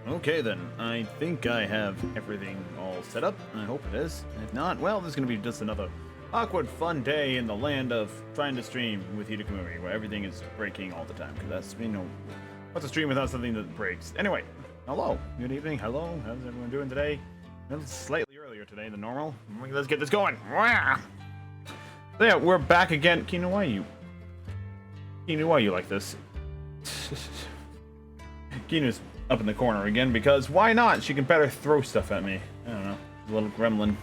Okay then, I think I have everything all set up. I hope it is. If not, well, this is gonna be just another awkward fun day in the land of trying to stream with Hidekamori, where everything is breaking all the time, because that's, what's a stream without something that breaks? Anyway, hello, good evening, hello, how's everyone doing today? It's slightly earlier today than normal. Let's get this going. So yeah, we're back again. Kino, why you like this? Kino's up in the corner again because why not? She can better throw stuff at me. I don't know. A little gremlin.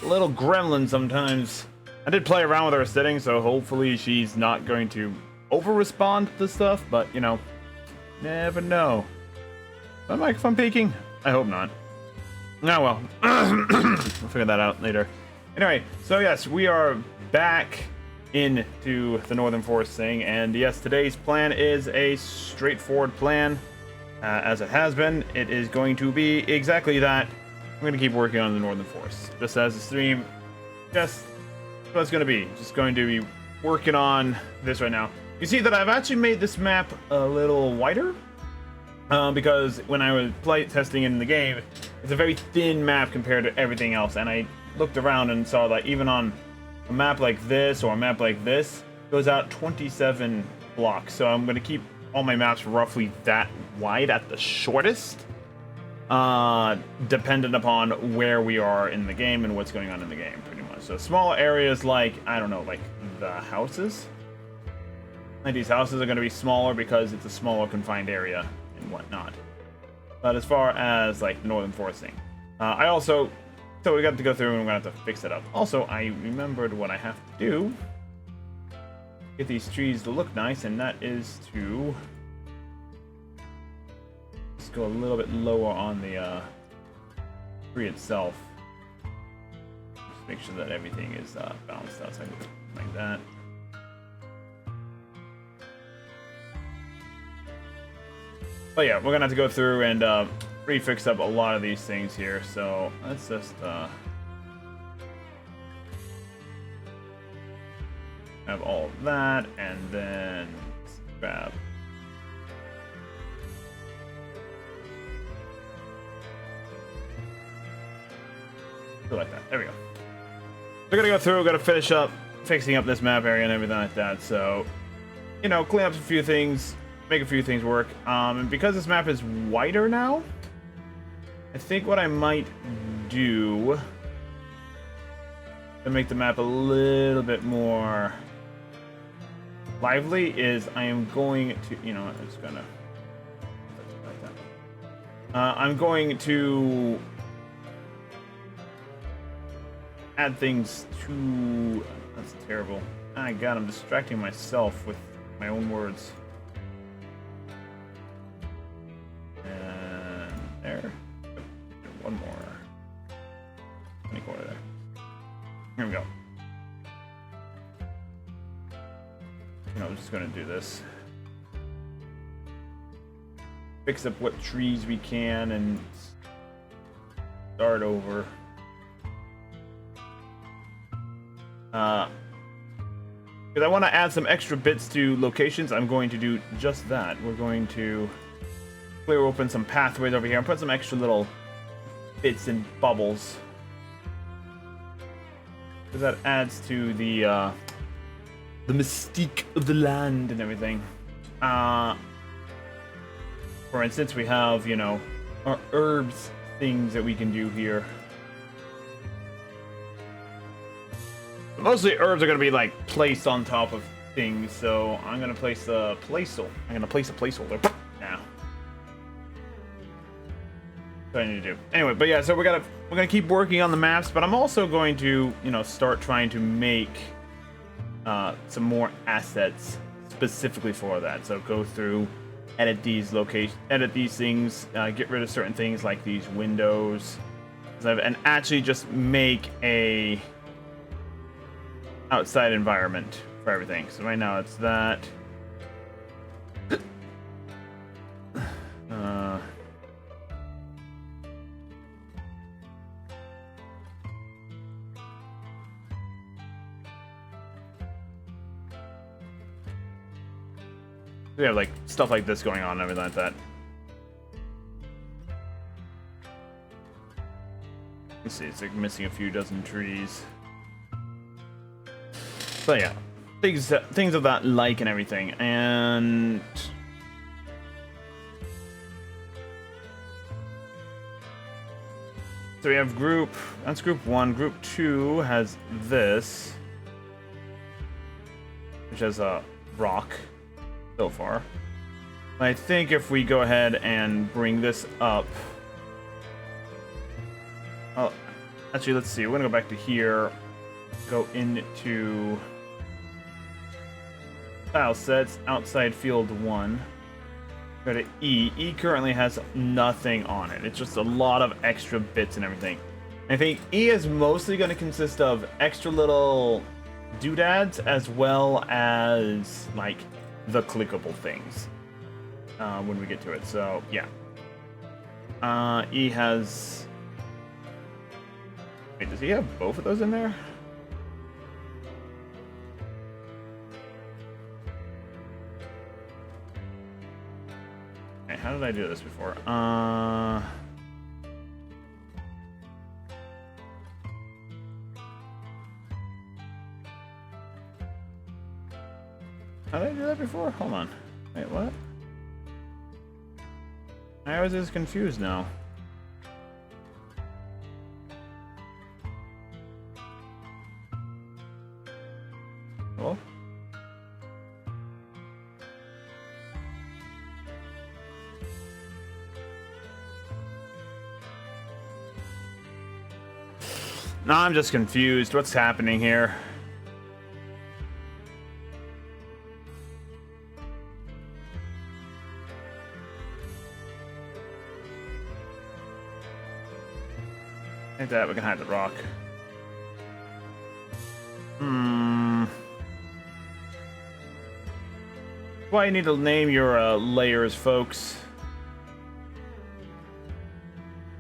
A little gremlin sometimes. I did play around with her settings, so hopefully she's not going to over-respond to stuff, but, never know. Is my microphone peaking? I hope not. Oh well. We'll figure that out later. Anyway, so yes, we are back into the Northern Forest thing, and yes, today's plan is a straightforward plan. As it has been, it is going to be exactly that. I'm going to keep working on the Northern Forest. Just as a stream, just what it's going to be. Just going to be working on this right now. You see that I've actually made this map a little wider. Because when I was play testing in the game, it's a very thin map compared to everything else. And I looked around and saw that even on a map like this or a map like this, it goes out 27 blocks. So I'm going to keep all my maps roughly that wide at the shortest, dependent upon where we are in the game and what's going on in the game, pretty much. So small areas like, I don't know, like the houses. Like these houses are going to be smaller because it's a smaller confined area and whatnot. But as far as like Northern Forest thing, so we got to go through and we're going to have to fix it up. Also, I remembered what I have to do. Get these trees to look nice, and that is to just go a little bit lower on the tree itself. Just make sure that everything is balanced out, like that. But yeah, we're gonna have to go through and refix up a lot of these things here. So let's just have all of that, and then grab like that. There we go. We're gonna go through, gotta finish up fixing up this map area and everything like that. So, clean up a few things, make a few things work. And because this map is wider now, I think what I might do to make the map a little bit more lively is I am going to, I'm just gonna like that. I'm going to add things to. That's terrible. My God, I'm distracting myself with my own words. And there. One more. Any corner there. Here we go. I'm just gonna do this. Fix up what trees we can and start over. Because I want to add some extra bits to locations, I'm going to do just that. We're going to clear open some pathways over here and put some extra little bits and bubbles. Because that adds to the mystique of the land and everything. For instance, we have, our herbs things that we can do here. Mostly herbs are going to be like placed on top of things, so I'm going to place a placeholder. Now. What I need to do. Anyway, but yeah, so we're gonna keep working on the maps, but I'm also going to, start trying to make some more assets specifically for that. So go through, edit these things, get rid of certain things like these windows, and actually just make a outside environment for everything. So right now it's that. We have like stuff like this going on and everything like that. Let's see, it's like missing a few dozen trees. But yeah, things of that like and everything, and so we have that's group 1. Group 2 has this, which has a rock so far. I think if we go ahead and bring this up, oh, actually, let's see. We're gonna go back to here, go into tile sets, outside field 1. Go to E. E currently has nothing on it. It's just a lot of extra bits and everything. I think E is mostly going to consist of extra little doodads as well as like the clickable things when we get to it. So yeah, E has. Wait, does he have both of those in there? Okay, how did I do this before? How did I do that before? Hold on. Wait, what? I was just confused now. Well. No, I'm just confused. What's happening here? Like that, we can hide the rock. Why you need to name your layers, folks.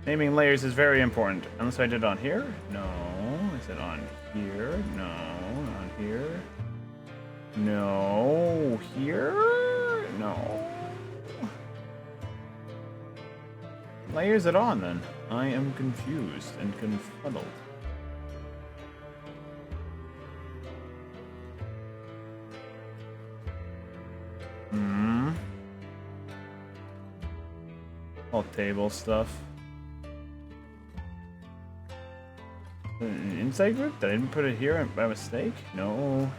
Naming layers is very important. Unless I did on here? No. Is it on here? No. On here? No. Here? No. Layers it on then. I am confused and confuddled. All table stuff. An inside group? Did I didn't put it here by mistake? No.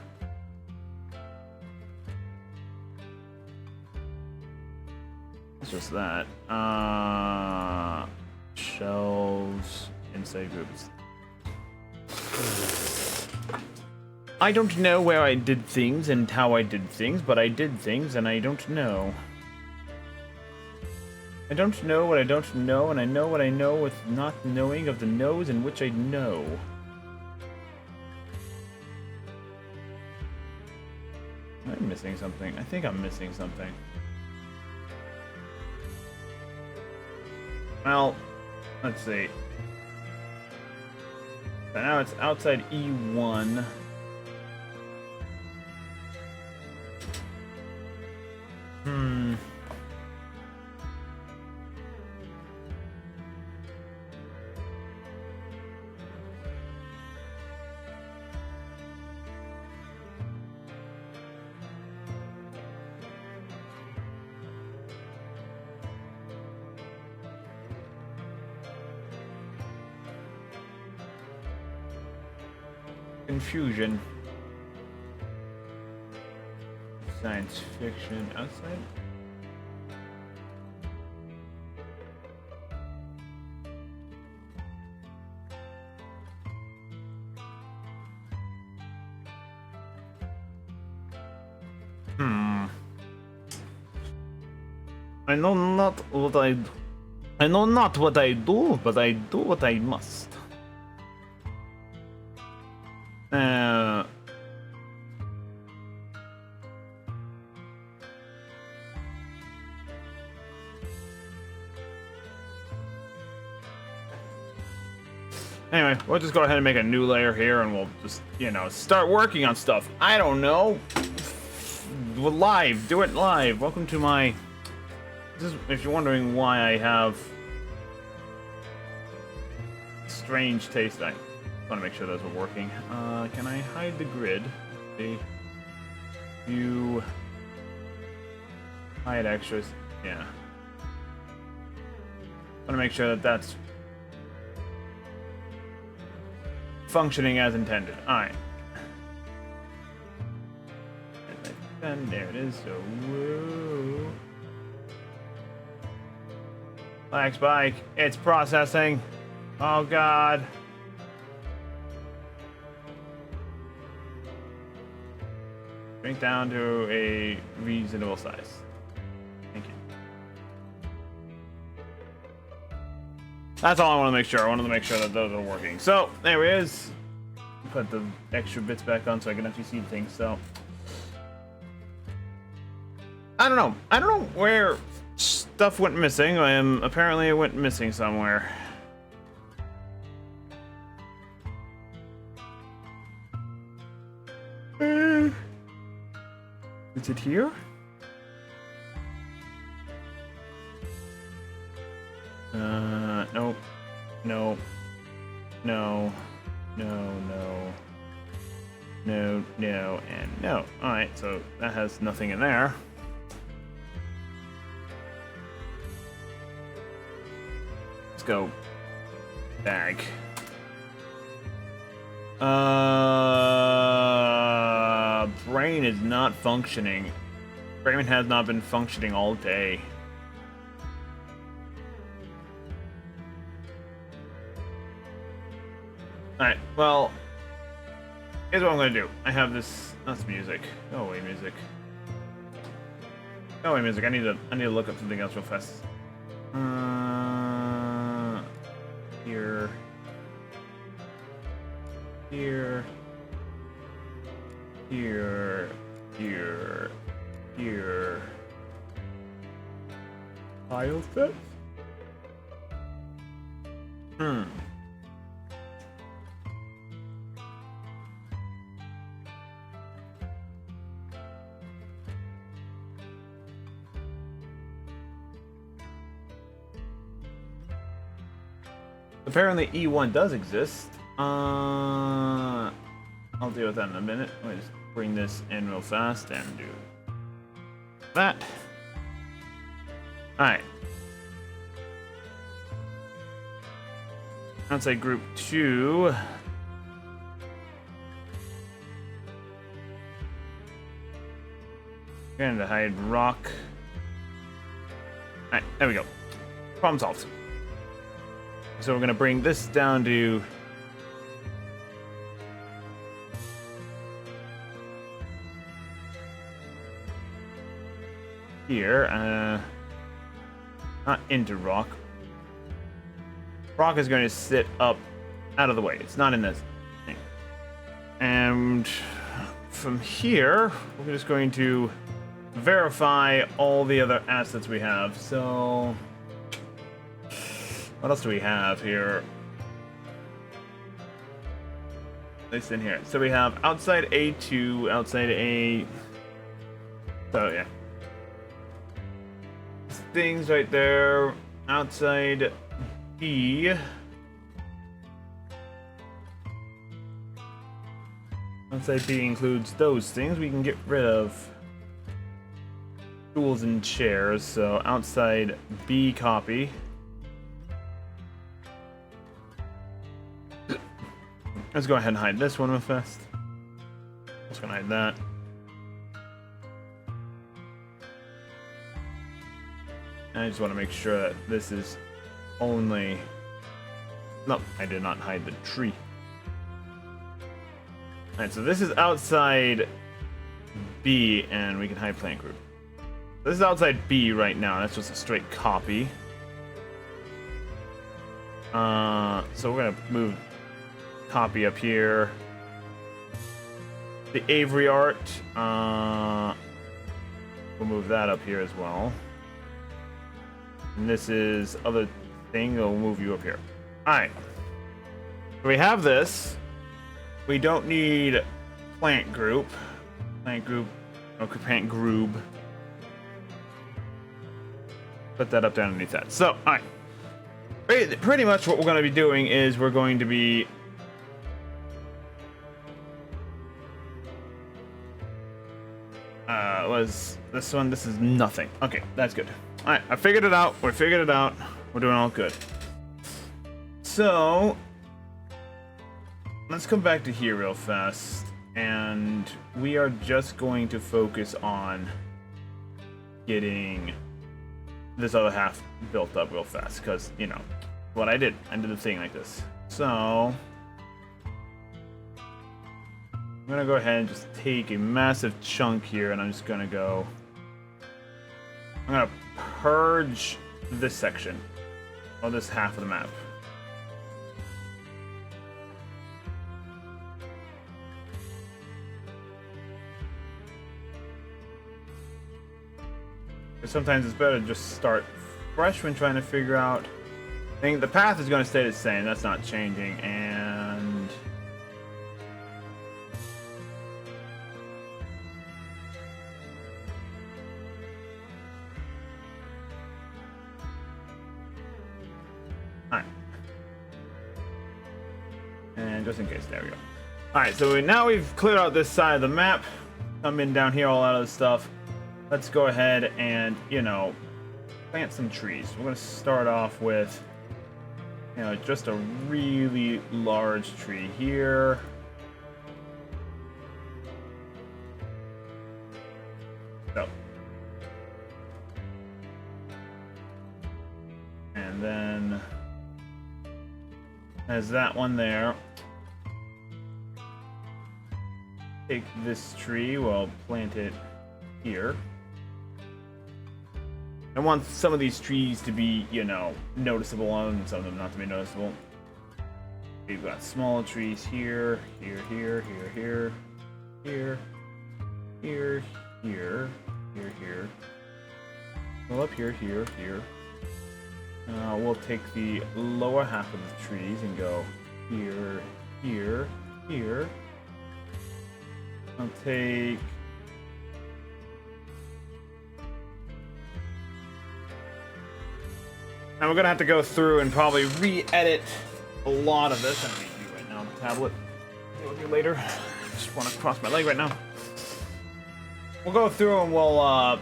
It's just that. Shelves, inside groups. I don't know where I did things and how I did things, but I did things and I don't know. I don't know what I don't know, and I know what I know with not knowing of the knows in which I know. Am I missing something? I think I'm missing something. Well, let's see. So now it's outside E1. Confusion. Science fiction outside. I know not what I do. I know not what I do, but I do what I must. Anyway, we'll just go ahead and make a new layer here, and we'll just, you know, start working on stuff. I don't know. Live, do it live. Welcome to my. This is, if you're wondering why I have strange taste. I want to make sure those are working. Can I hide the grid? See? You hide extras. Yeah. Want to make sure that that's functioning as intended. All right. And there it is. So, whoa. Lag spike. It's processing. Oh God. Shrink down to a reasonable size. Thank you. That's all I want to make sure. I wanted to make sure that those are working. So, there it is. Put the extra bits back on so I can actually see things. So, I don't know. I don't know where stuff went missing. Apparently it went missing somewhere. Is it here? Nope. No. No. No, no. No, no, and no. Alright, so that has nothing in there. Let's go. Bag. Brain is not functioning. Brain has not been functioning all day. Alright, well, here's what I'm gonna do. I have this. That's music. Go away, music. Go away, music. I need to look up something else real fast. Here. Here. Here. Here. Here. File set? Apparently E1 does exist. I'll deal with that in a minute. Let me just bring this in real fast and do that. Alright. Outside group 2. Going to hide rock. Alright, there we go. Problem solved. So we're going to bring this down to here. Not into rock. Rock is going to sit up out of the way. It's not in this thing. And from here, we're just going to verify all the other assets we have. So what else do we have here? This in here. So we have outside A2, outside A. So yeah. Things right there. Outside B. Outside B includes those things we can get rid of. Stools and chairs. So outside B copy. Let's go ahead and hide this one real fast. Just gonna hide that. And I just want to make sure that this is only... No, I did not hide the tree. Alright, so this is outside B, and we can hide plant group. This is outside B right now. That's just a straight copy. So we're gonna move copy up here. The Avery art, we'll move that up here as well. And this is other thing, we'll move you up here. Alright. So we have this. We don't need plant group. Plant group, okay, plant group. Put that up down underneath that. So, alright. Pretty much what we're going to be doing is we're going to be was this one? This is nothing. Okay, that's good. All right, I figured it out. We figured it out. We're doing all good. So let's come back to here real fast, and we are just going to focus on getting this other half built up real fast, because you know what I did the thing like this. So I'm gonna go ahead and just take a massive chunk here, and I'm just gonna go, I'm gonna purge this section, or this half of the map. Sometimes it's better to just start fresh when trying to figure out. I think the path is going to stay the same. That's not changing. And alright. And just in case, there we go. Alright, so now we've cleared out this side of the map. Come in down here, all that other stuff. Let's go ahead and, you know, plant some trees. We're going to start off with, you know, just a really large tree here. So. And then, as that one there. Take this tree, we'll plant it here. I want some of these trees to be, you know, noticeable and some of them not to be noticeable. We've got small trees here, here, here, here, here, here, here, here, here. Well, up here, here, here. We'll take the lower half of the trees and go here, here, here. I'll take... And we're gonna have to go through and probably re-edit a lot of this. I'm gonna do right now on the tablet. Deal with you later. Just want to cross my leg right now. We'll go through and we'll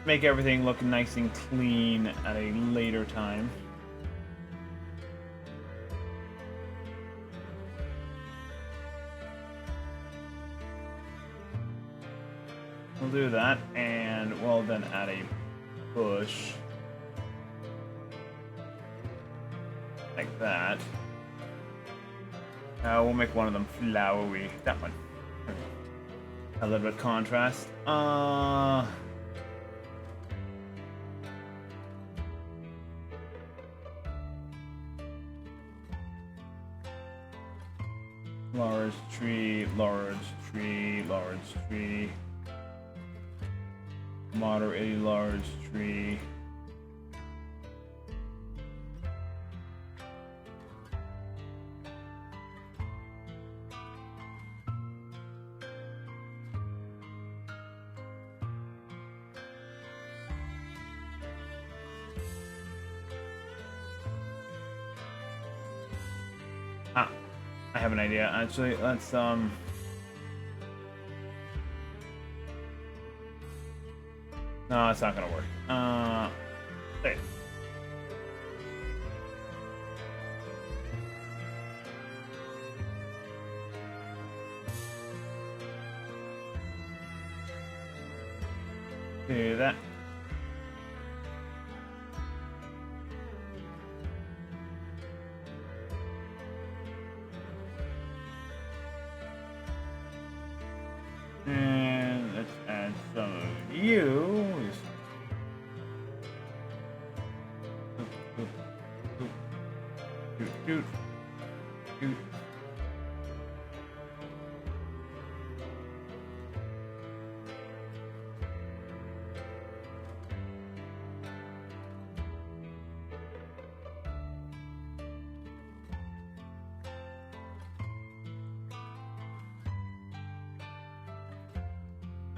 make everything look nice and clean at a later time. We'll do that, and we'll then add a bush. Like that. We'll make one of them flowery. That one. A little bit of contrast. Large tree, large tree, large tree. Moderately large tree. I have an idea. Actually, let's No, it's not gonna work. There. Do that. And let's add some of you. Doot.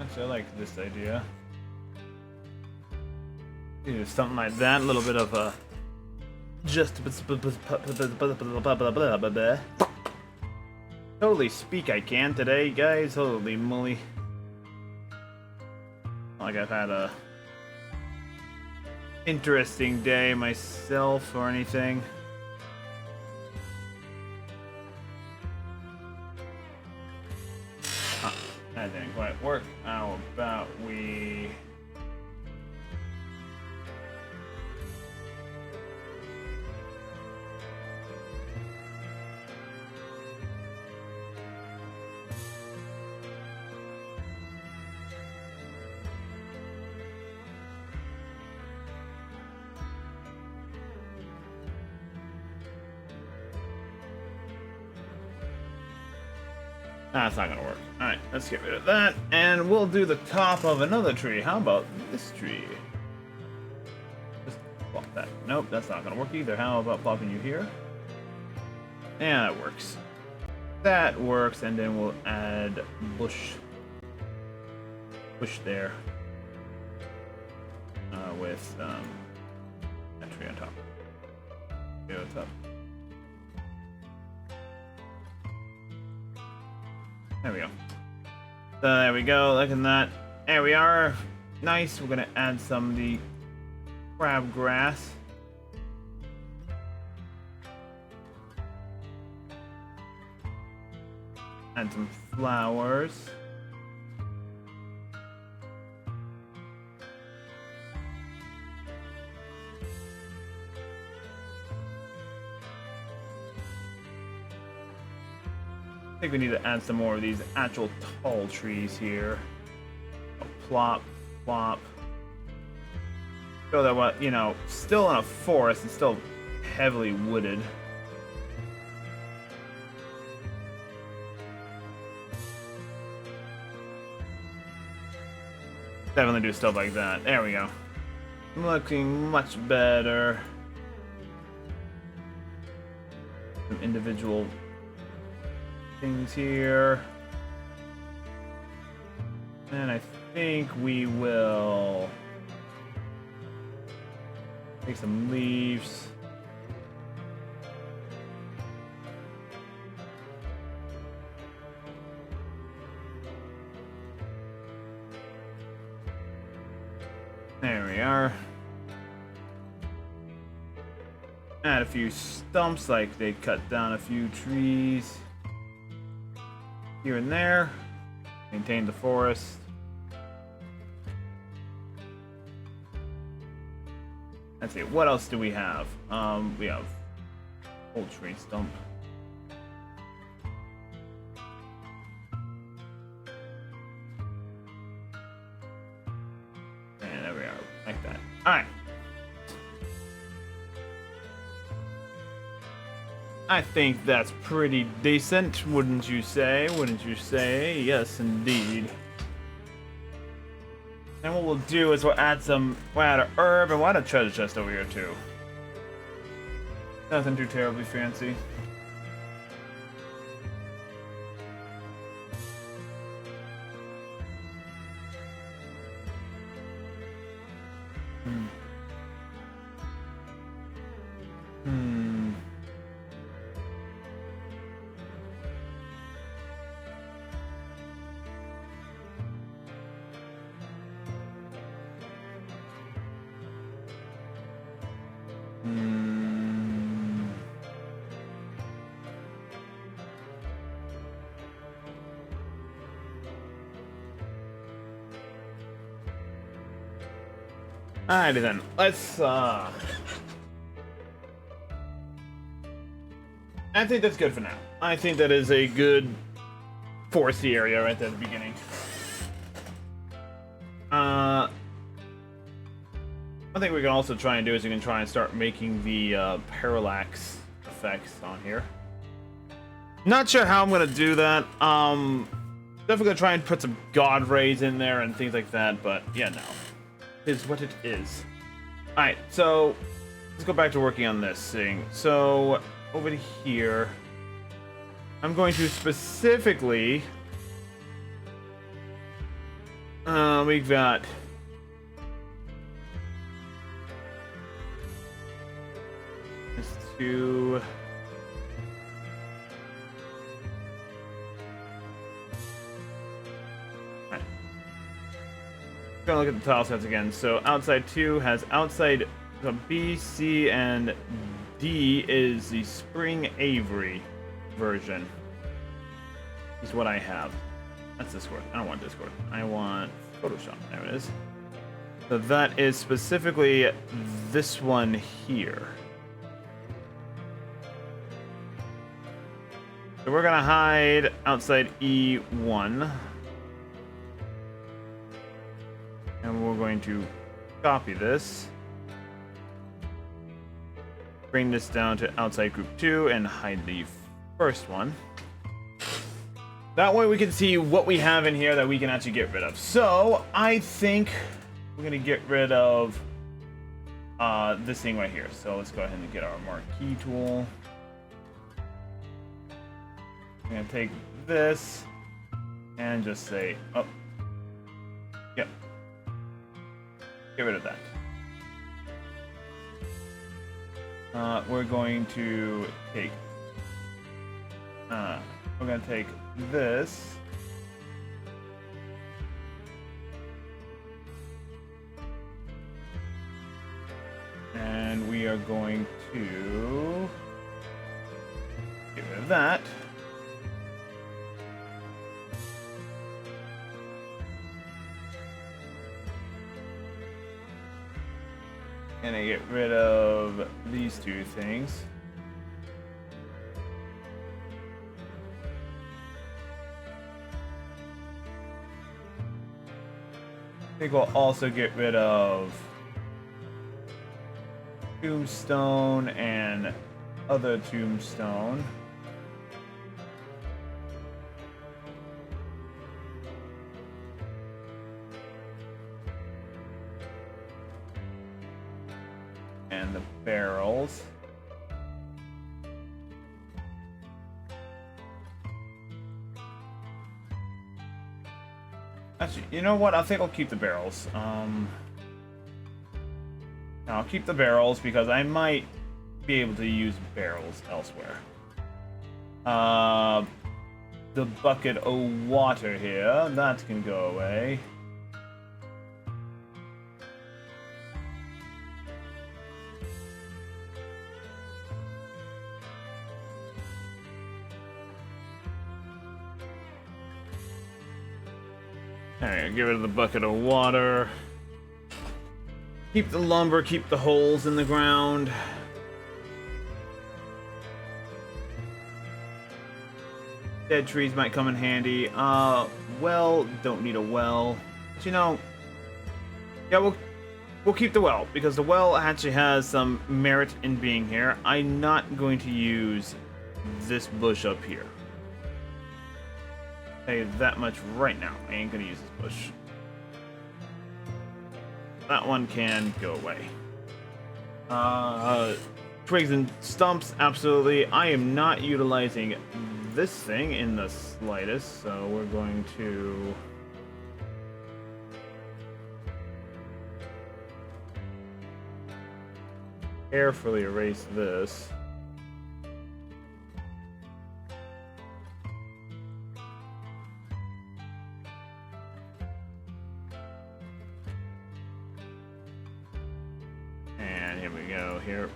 Actually, I like this idea. Do something like that, a little bit of a just totally speak I can today, guys. Holy moly. Like I've had a interesting day myself or anything. That didn't quite work. How about we... That's not gonna work. Alright, let's get rid of that. And we'll do the top of another tree. How about this tree? Just plop that. Nope, that's not gonna work either. How about plopping you here? Yeah, that works. That works, and then we'll add bush there. With that tree on top. Tree on top. There we go. So there we go, look at that. There we are. Nice. We're gonna add some of the crabgrass. Add some flowers. I think we need to add some more of these actual tall trees here. Plop, plop. So that what, you know, still in a forest and still heavily wooded. Definitely do stuff like that. There we go. Looking much better. Some individual things here. And I think we will take some leaves. There we are. Add a few stumps, like they cut down a few trees here and there. Maintain the forest. Let's see, what else do we have? We have old tree stump. And there we are, like that. Alright. I think that's pretty decent, wouldn't you say? Wouldn't you say? Yes, indeed. And what we'll do is we'll add an herb, and we'll add a treasure chest over here too. Nothing too terribly fancy. Alrighty then, let's I think that's good for now. I think that is a good foresty area right there at the beginning. One thing we can also try and do is we can try and start making the parallax effects on here. Not sure how I'm gonna do that. Definitely gonna try and put some god rays in there and things like that, but yeah, no. It is what it is. Alright, so let's go back to working on this thing. So over here, I'm going to specifically we've got is to... Alright. Gonna look at the tile sets again. So outside 2 has outside, so B, C, and D is the Spring Avery version. Is what I have. That's Discord. I don't want Discord. I want Photoshop. There it is. So that is specifically this one here. So we're gonna hide outside E1. And we're going to copy this. Bring this down to outside group 2 and hide the first one. That way we can see what we have in here that we can actually get rid of. So I think we're gonna get rid of this thing right here. So let's go ahead and get our marquee tool. I'm gonna take this and just say, oh, yep, get rid of that. We're going to take, we're gonna take this. And we are going to get rid of that. And I get rid of these two things. I think we'll also get rid of tombstone and other tombstone. And the barrels. Actually, you know what? I think I'll keep the barrels. I'll keep the barrels because I might be able to use barrels elsewhere. The bucket of water here, that can go away. Alright, get rid of the bucket of water. Keep the lumber, keep the holes in the ground. Dead trees might come in handy. Well, don't need a well. But you know, yeah, we'll keep the well, because the well actually has some merit in being here. I'm not going to use this bush up here. I'll tell you that much right now. I ain't gonna use this bush. That one can go away. Twigs and stumps, absolutely. I am not utilizing this thing in the slightest, so we're going to... carefully erase this. And here we go, here.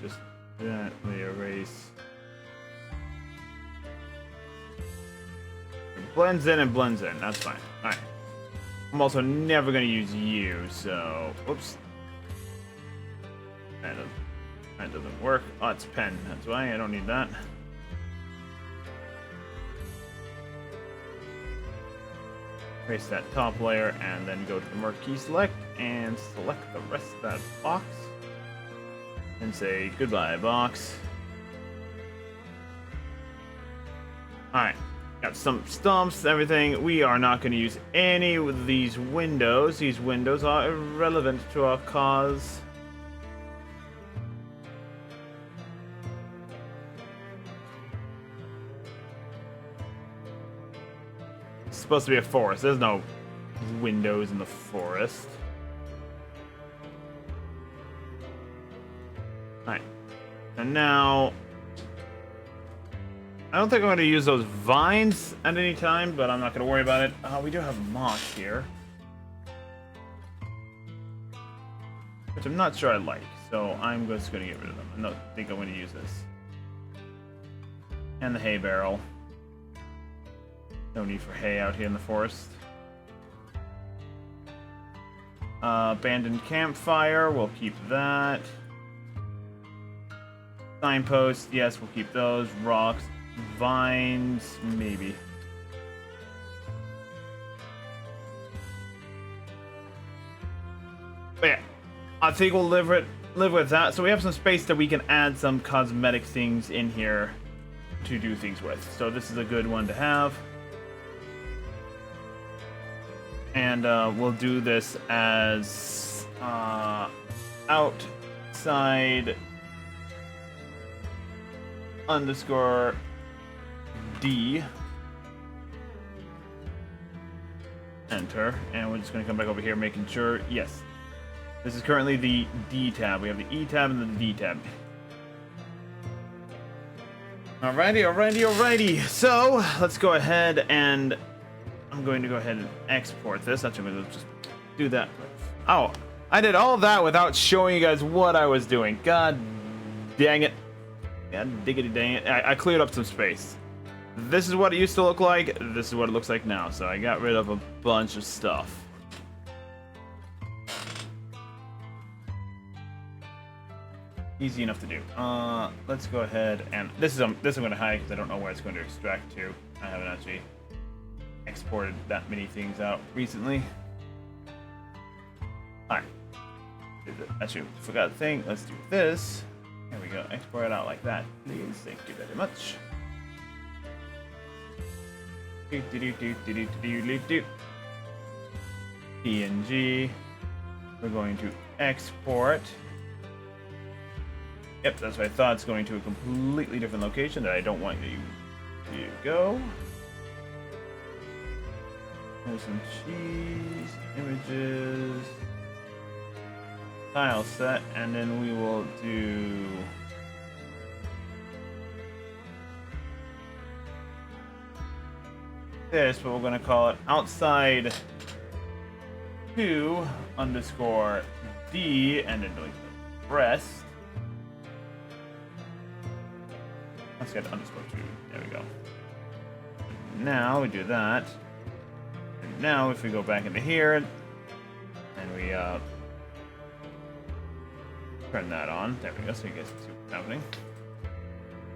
Just gently erase. It blends in and blends in, that's fine. Alright. I'm also never gonna use you, so whoops. That doesn't work. Oh, it's pen, that's why I don't need that. Erase that top layer and then go to the marquee select and select the rest of that box. And say goodbye, box. Alright, got some stumps, everything. We are not going to use any of these windows. These windows are irrelevant to our cause. It's supposed to be a forest. There's no windows in the forest. Alright. And now... I don't think I'm going to use those vines at any time, but I'm not going to worry about it. We do have moss here. Which I'm not sure I like, so I'm just going to get rid of them. I don't think I'm going to use this. And the hay barrel. No need for hay out here in the forest. Abandoned campfire, we'll keep that. Signpost, yes, we'll keep those. Rocks, vines, maybe. But yeah, I think we'll live with that. So we have some space that we can add some cosmetic things in here to do things with. So this is a good one to have. And we'll do this as outside underscore D. Enter. And we're just going to come back over here making sure, yes. This is currently the D tab. We have the E tab and the D tab. Alrighty. So, let's go ahead and I'm going to go ahead and export this. Actually, I'm going to just do that. Oh, I did all that without showing you guys what I was doing. God dang it. God diggity dang it. I cleared up some space. This is what it used to look like. This is what it looks like now. So I got rid of a bunch of stuff. Easy enough to do. Let's go ahead and this I'm going to hide because I don't know where it's going to extract to. I haven't actually exported that many things out recently. Alright. Actually, forgot a thing. Let's do this. There we go. Export it out like that, please. Thank you very much. PNG. We're going to export. Yep, that's what I thought. It's going to a completely different location that I don't want you to go. There's some cheese, images, tile set, and then we will do this, but we're going to call it outside 2 underscore D, and then like the rest. Let's get underscore 2. There we go. Now we do that. And now if we go back into here and we turn that on. There we go, so you guys can see what's happening.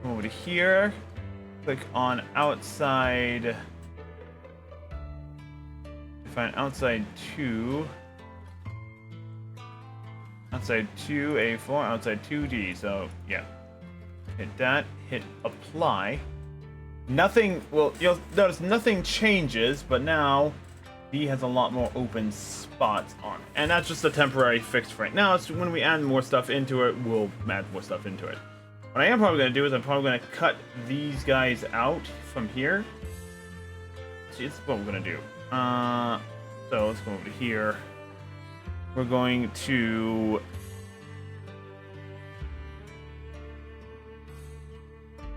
Come over to here. Click on outside. Find outside 2. Outside 2, A4, outside 2D. So, yeah. Hit that, hit apply. Nothing, well, you'll notice nothing changes, but now D has a lot more open spots on it. And that's just a temporary fix for right now. So when we add more stuff into it, we'll add more stuff into it. What I am probably going to do is I'm probably going to cut these guys out from here. See, this is what we're going to do. So let's go over to here. We're going to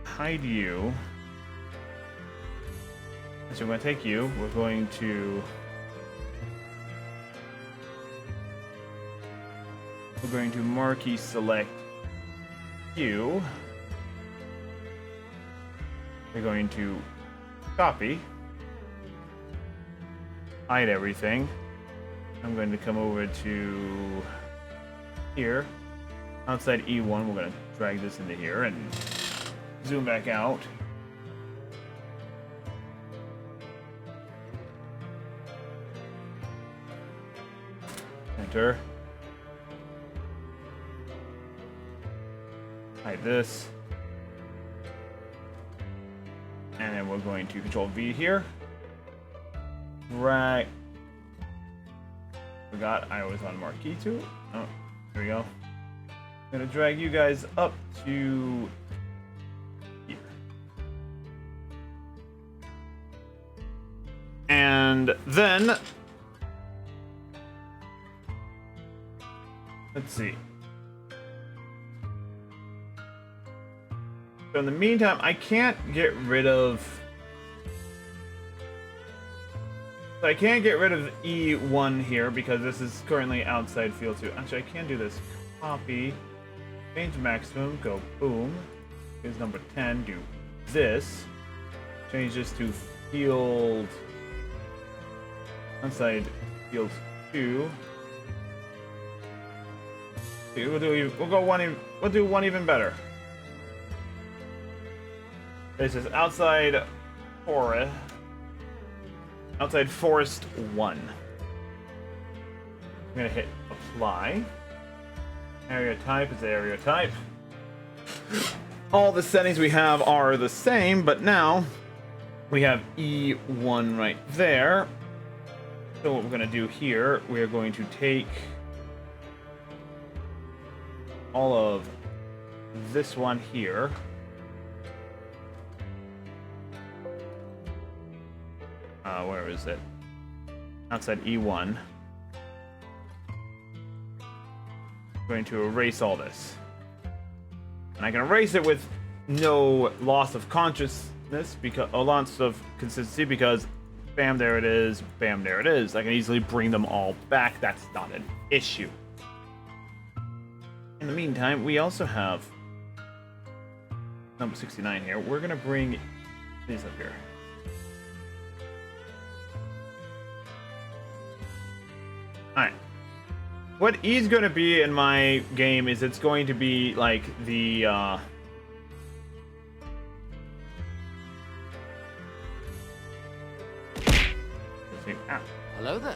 hide you. So we're going to take you. We're going to marquee select you. We're going to copy, hide everything. I'm going to come over to here. Outside E1, we're going to drag this into here and zoom back out. Enter. Hide this. And then we're going to Control V here. Right. Forgot I was on marquee too. Oh, here we go. I'm gonna drag you guys up to here. And then, let's see. So in the meantime, I can't get rid of... So I can't get rid of E1 here because this is currently outside field 2. Actually, I can do this. Copy. Change maximum. Go boom. Here's number 10. Do this. Change this to field... Outside field 2. We'll do one even better. This is outside forest. Outside forest 1. I'm gonna hit apply. Area type is area type. All the settings we have are the same, but now we have E1 right there. So what we're gonna do here, we're going to take all of this one here. Where is it? Outside E1. I'm going to erase all this. And I can erase it with no loss of consciousness, because a loss of consistency, because bam, there it is, bam, there it is. I can easily bring them all back. That's not an issue. In the meantime, we also have number 69 here. We're going to bring these up here. Alright. What is going to be in my game is it's going to be like the, Hello there.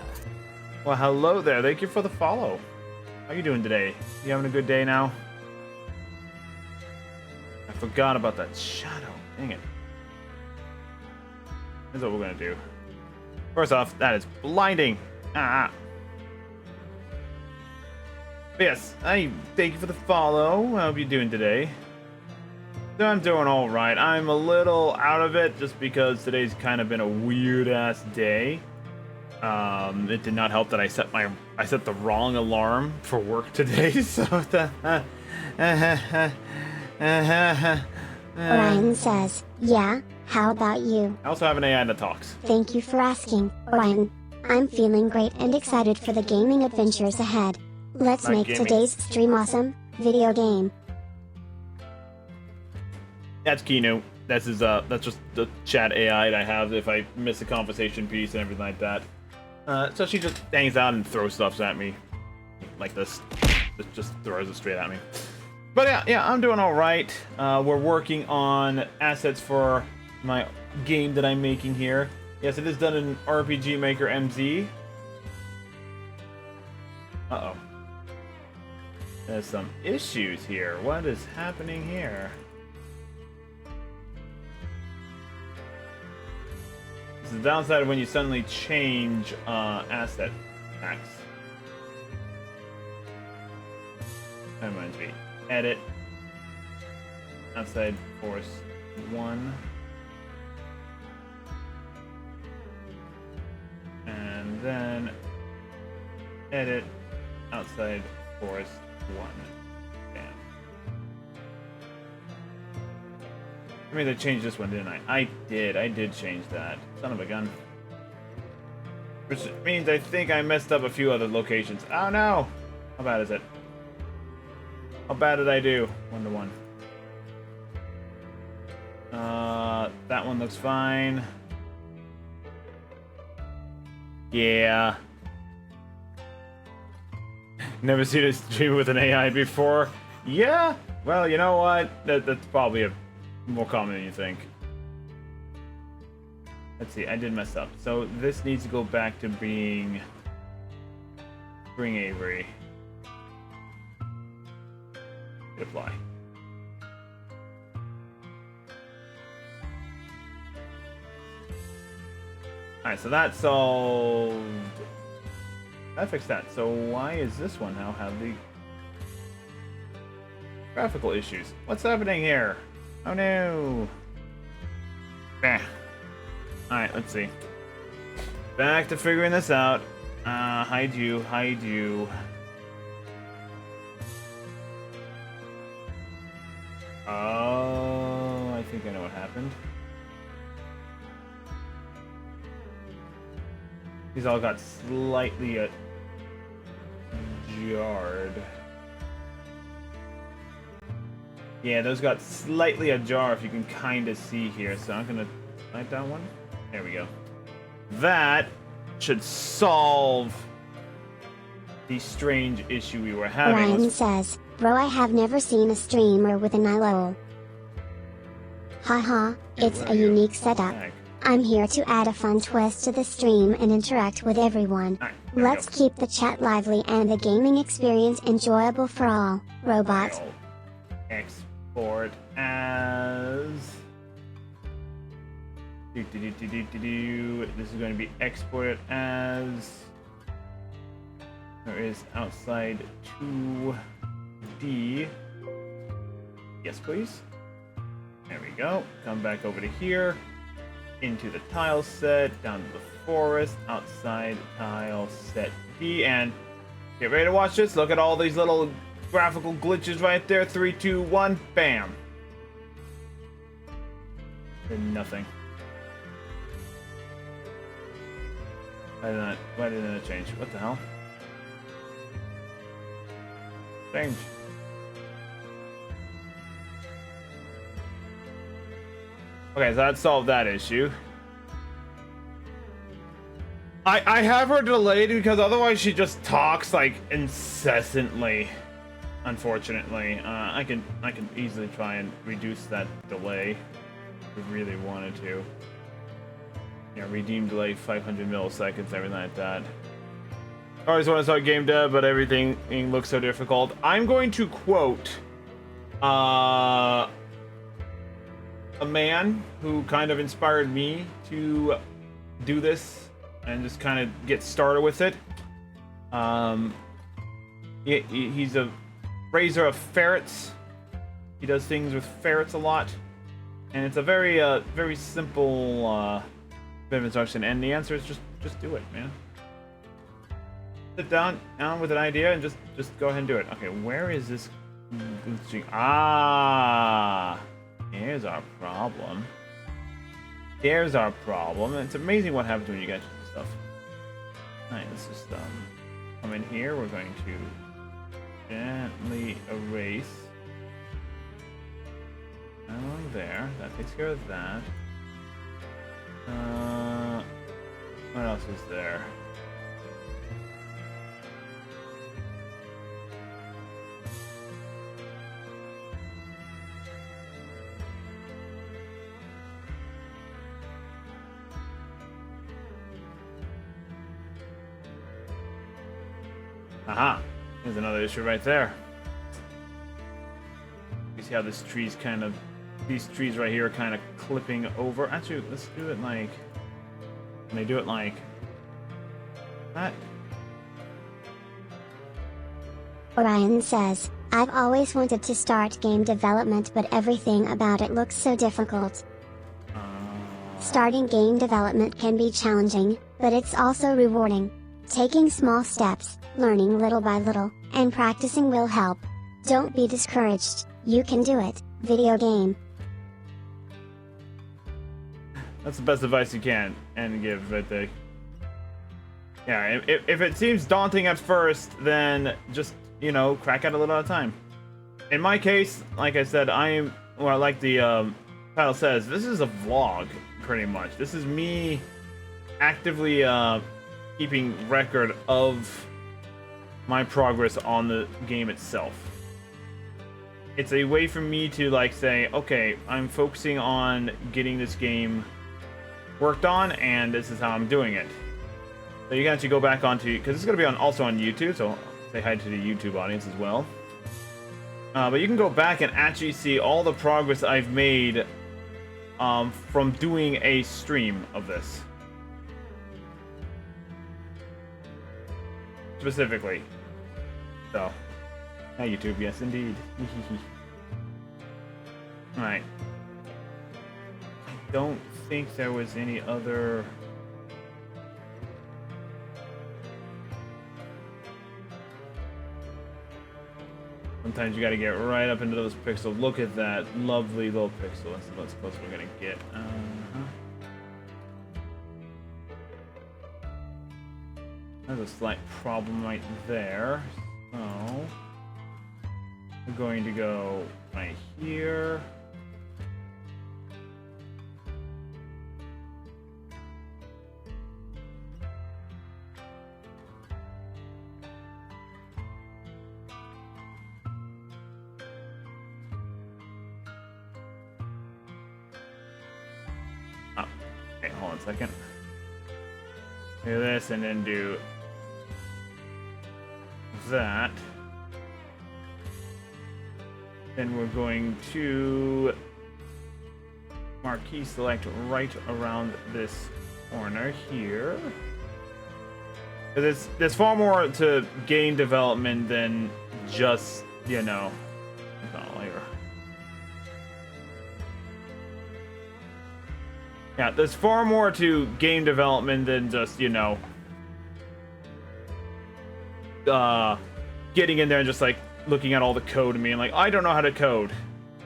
Well, hello there. Thank you for the follow. How you doing today? You having a good day now? I forgot about that shadow. Dang it. Here's what we're going to do. First off, that is blinding. Ah. But yes, I thank you for the follow. How are you doing today? So I'm doing all right. I'm a little out of it just because today's kind of been a weird ass day. It did not help that I set the wrong alarm for work today. So Ryan says, "Yeah, how about you?" I also have an AI that talks. Thank you for asking, Ryan. I'm feeling great and excited for the gaming adventures ahead. Let's make today's stream awesome. Video game. That's Keynote. That's just the chat AI that I have if I miss a conversation piece and everything like that. So she just hangs out and throws stuff at me. Like this. Just throws it straight at me. But yeah, I'm doing alright. We're working on assets for my game that I'm making here. Yes, it is done in RPG Maker MZ. Uh-oh. There's some issues here. What is happening here? This is the downside of when you suddenly change asset packs. That reminds me. Edit. Outside force 1. And then edit outside forest 1. Bam. I mean, I changed this one, didn't I? I did change that. Son of a gun. Which means I think I messed up a few other locations. Oh no! How bad is it? How bad did I do? 1-to-1. That one looks fine. Yeah. Never seen a stream with an AI before. Yeah? Well, you know what? That's probably more common than you think. Let's see, I did mess up. So this needs to go back to being Spring Avery. Hit apply. Alright, so that's solved. I fixed that. So why is this one now have the graphical issues? What's happening here? Oh no. Alright, let's see. Back to figuring this out. Hide you, hide you. Oh, I think I know what happened. These all got slightly jarred. Yeah, those got slightly ajar, if you can kind of see here. So I'm gonna light that one. There we go. That should solve the strange issue we were having. Ryan says, bro, I have never seen a streamer with an ILO. Haha, it's a unique setup. I'm here to add a fun twist to the stream and interact with everyone. Right, Let's keep the chat lively and the gaming experience enjoyable for all. Robot. Export as... This is going to be exported as... There is outside 2D. Yes, please. There we go. Come back over to here. Into the tile set, down to the forest, outside tile set D, and get ready to watch this. Look at all these little graphical glitches right there. 3, 2, 1, bam. And nothing. Why didn't it change? What the hell? Change. Okay, so that solved that issue. I have her delayed because otherwise she just talks like incessantly. Unfortunately, I can easily try and reduce that delay if we really wanted to. Yeah, redeem delay 500 milliseconds, everything like that. I always want to start game dev, but everything looks so difficult. I'm going to quote a man who kind of inspired me to do this and just kind of get started with it. He's a raiser of ferrets. He does things with ferrets a lot, and it's a very very simple bit of instruction. And the answer is just do it, man. Sit down with an idea and just go ahead and do it. Okay, where is this glitching? Ah, here's our problem. There's our problem. It's amazing what happens when you get to stuff. Alright, let's just come in here. We're going to gently erase along there. That takes care of that. What else is there? Aha! There's another issue right there. You see how this tree's kind of... These trees right here are kind of clipping over. Actually, let's do it like... Can they do it like... that? Orion says, I've always wanted to start game development, but everything about it looks so difficult. Starting game development can be challenging, but it's also rewarding. Taking small steps, learning little by little, and practicing will help. Don't be discouraged, you can do it. Video game. That's the best advice you can and give right there. Yeah, if it seems daunting at first, then just, you know, crack out a little at a time. In my case, like I said, like the title says, this is a vlog, pretty much. This is me actively keeping record of my progress on the game itself. It's a way for me to like say, okay, I'm focusing on getting this game worked on, and this is how I'm doing it. So you can actually go back onto, because it's going to be also on YouTube, so say hi to the YouTube audience as well. But you can go back and actually see all the progress I've made from doing a stream of this. Specifically. So, hi YouTube, yes indeed. Alright. I don't think there was any other sometimes you got to get right up into those pixels. Look at that lovely little pixel. That's about as close as we're gonna get. There's a slight problem right there. So we're going to go right here. Okay, hold on a second. Do this and then do that. Then we're going to marquee select right around this corner here. There's far more to game development than just, you know, later. Yeah, there's far more to game development than just, you know, getting in there and just like looking at all the code and being like, I don't know how to code.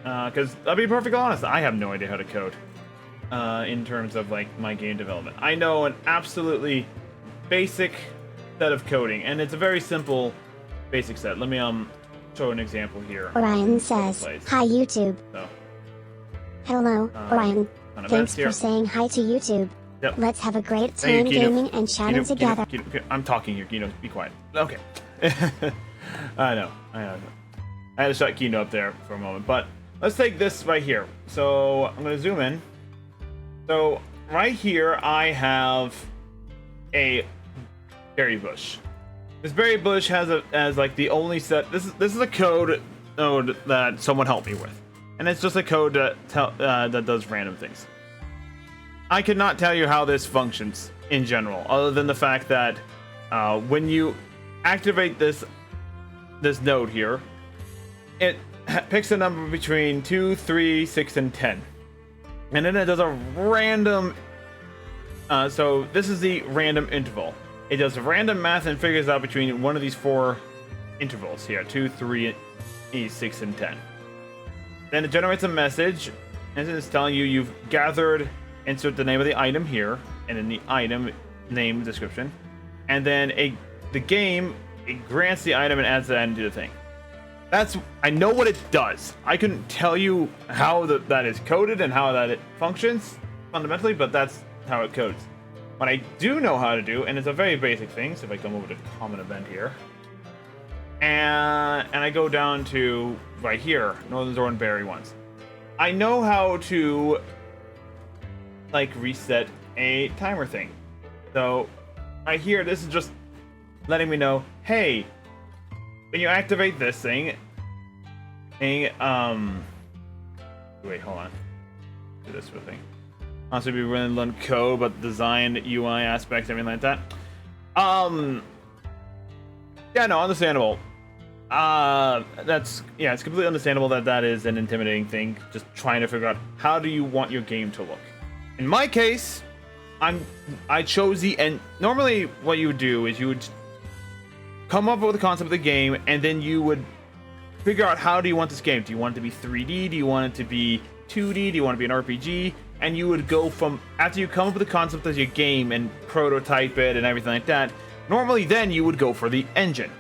Because I'll be perfectly honest, I have no idea how to code in terms of like my game development. I know an absolutely basic set of coding, and it's a very simple basic set. Let me show an example here. Orion says, hi YouTube. So, hello, Orion. Thanks here. for saying hi to YouTube. Yep. Let's have a great time gaming and chatting together. I'm talking here, Kino. Be quiet. Okay. I know. I had to shut Kino up there for a moment, but let's take this right here. So I'm going to zoom in. So right here, I have a berry bush. This berry bush has like the only set. This is a code node that someone helped me with, and it's just a code that does random things. I cannot tell you how this functions in general, other than the fact that when you activate this node here, it picks a number between 2, 3, 6, and 10, and then it does a random. So this is the random interval. It does random math and figures out between one of these 4 intervals here: 2, 3, 6, and 10. Then it generates a message, and it's telling you you've gathered. Insert the name of the item here, and in the item name description, and then the game grants the item and adds that into the thing. I know what it does. I couldn't tell you how that is coded and how that it functions fundamentally, but that's how it codes. What I do know how to do, and it's a very basic thing. So if I come over to common event here, and I go down to right here, Northern Zoran Berry ones, I know how to like reset a timer thing. So right here, this is just letting me know, hey, when you activate this thing, wait, hold on, do this sort of thing. Also, be running learn code, but design UI aspects, everything like that. Yeah, no, understandable. It's completely understandable that is an intimidating thing. Just trying to figure out how do you want your game to look. In my case, I chose the end. Normally, what you would do is you would come up with the concept of the game, and then you would figure out how do you want this game. Do you want it to be 3D? Do you want it to be 2D? Do you want it to be an RPG? And you would go from, after you come up with the concept of your game and prototype it and everything like that, normally then you would go for the engine.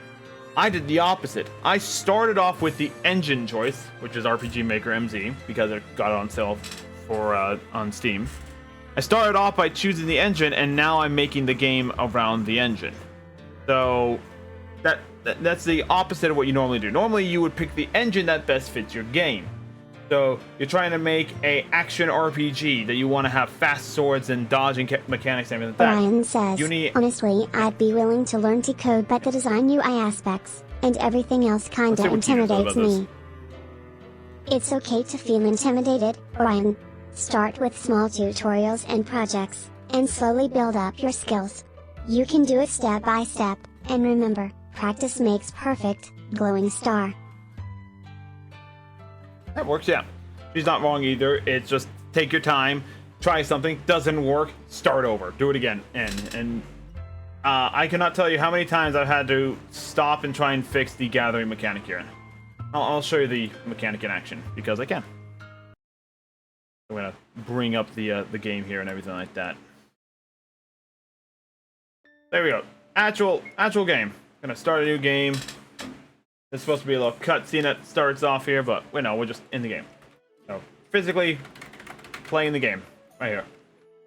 I did the opposite. I started off with the engine choice, which is RPG Maker MZ, because it got it on sale for on Steam. I started off by choosing the engine, and now I'm making the game around the engine. So that's the opposite of what you normally do. Normally you would pick the engine that best fits your game. So you're trying to make a action RPG that you want to have fast swords and dodging mechanics and everything like that. Brian says, honestly, I'd be willing to learn to code, but the design UI aspects and everything else kinda intimidates me. It's okay to feel intimidated, Brian. Start with small tutorials and projects, and slowly build up your skills. You can do it step by step, and remember, practice makes perfect, glowing star. That works, yeah. She's not wrong either. It's just take your time, try something, doesn't work, start over, do it again. And I cannot tell you how many times I've had to stop and try and fix the gathering mechanic here. I'll show you the mechanic in action because I can. I'm gonna bring up the game here and everything like that. There we go. Actual game. Gonna start a new game. There's supposed to be a little cutscene that starts off here, but we're just in the game. So physically playing the game right here.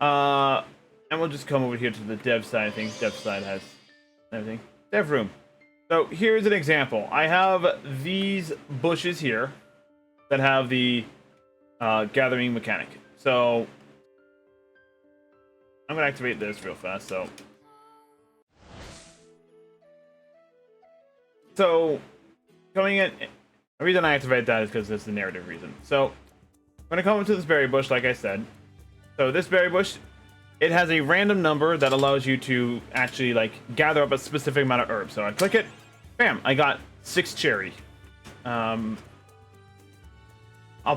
And we'll just come over here to the dev side of things. Dev side has everything. Dev room. So here's an example. I have these bushes here that have the gathering mechanic. So I'm gonna activate this real fast. So coming in, the reason I activate that is because it's the narrative reason. So I'm gonna come into this berry bush, like I said. So this berry bush, it has a random number that allows you to actually like gather up a specific amount of herbs. So I click it, bam, I got 6 cherry. I'll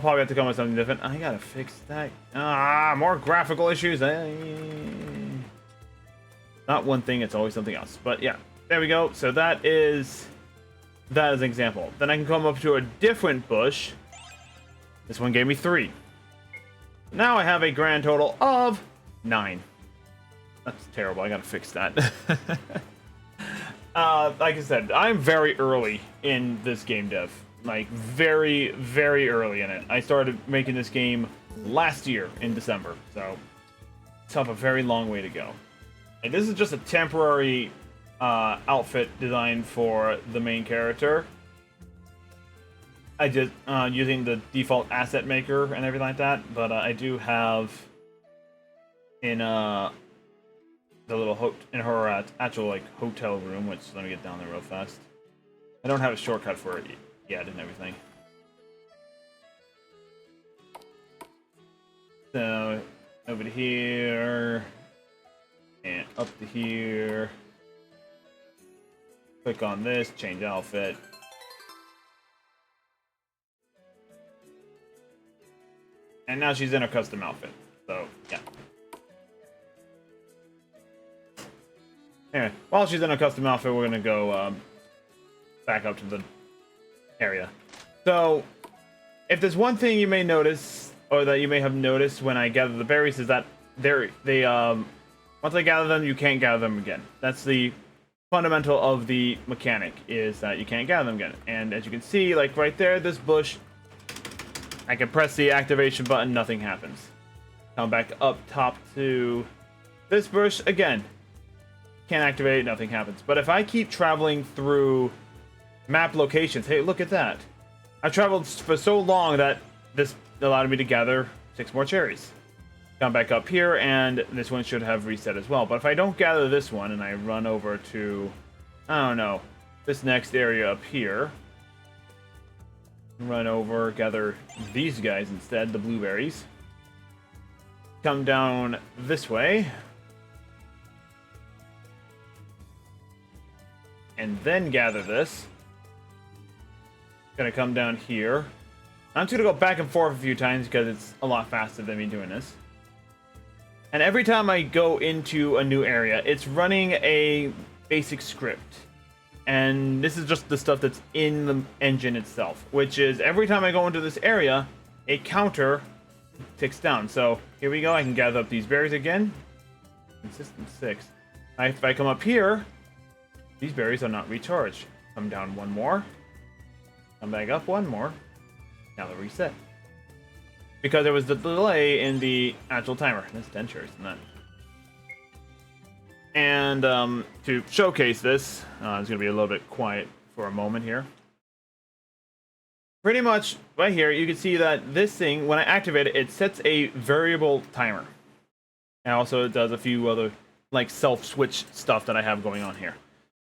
probably have to come up with something different. I gotta fix that. More graphical issues. Not one thing, it's always something else. But yeah, there we go. So that is an example. Then I can come up to a different bush. This one gave me 3. Now I have a grand total of 9. That's terrible. I gotta fix that. Like I said, I'm very early in this game dev. Like, very, very early in it. I started making this game last year in December, so it's have a very long way to go. And this is just a temporary outfit design for the main character. I did using the default asset maker and everything like that, but I do have in the little in her actual like hotel room, which let me get down there real fast. I don't have a shortcut for it yet and everything. So over to here and up to here. Click on this, change outfit. And now she's in her custom outfit. So, yeah. Anyway, while she's in a custom outfit, we're gonna go back up to the area. So, if there's one thing you may notice, or that you may have noticed when I gather the berries, is that once I gather them, you can't gather them again. That's the fundamental of the mechanic, is that you can't gather them again. And as you can see, like right there, this bush, I can press the activation button, nothing happens. Come back up top to this bush again. Can't activate, nothing happens. But if I keep traveling through map locations, hey, look at that. I've traveled for so long that this allowed me to gather 6 more cherries. Come back up here, and this one should have reset as well. But if I don't gather this one, and I run over to, I don't know, this next area up here, run over, gather these guys instead, the blueberries. Come down this way. And then gather this. Gonna come down here. I'm just gonna go back and forth a few times because it's a lot faster than me doing this. And every time I go into a new area, it's running a basic script. And this is just the stuff that's in the engine itself, which is every time I go into this area, a counter ticks down. So here we go, I can gather up these berries again. Consistent 6. If I come up here, these berries are not recharged. Come down 1 more. Come back up 1 more. Now they're reset. Because there was the delay in the actual timer. That's 10 cherries in that. And to showcase this, it's going to be a little bit quiet for a moment here. Pretty much right here, you can see that this thing, when I activate it, it sets a variable timer. And also it does a few other like self-switch stuff that I have going on here.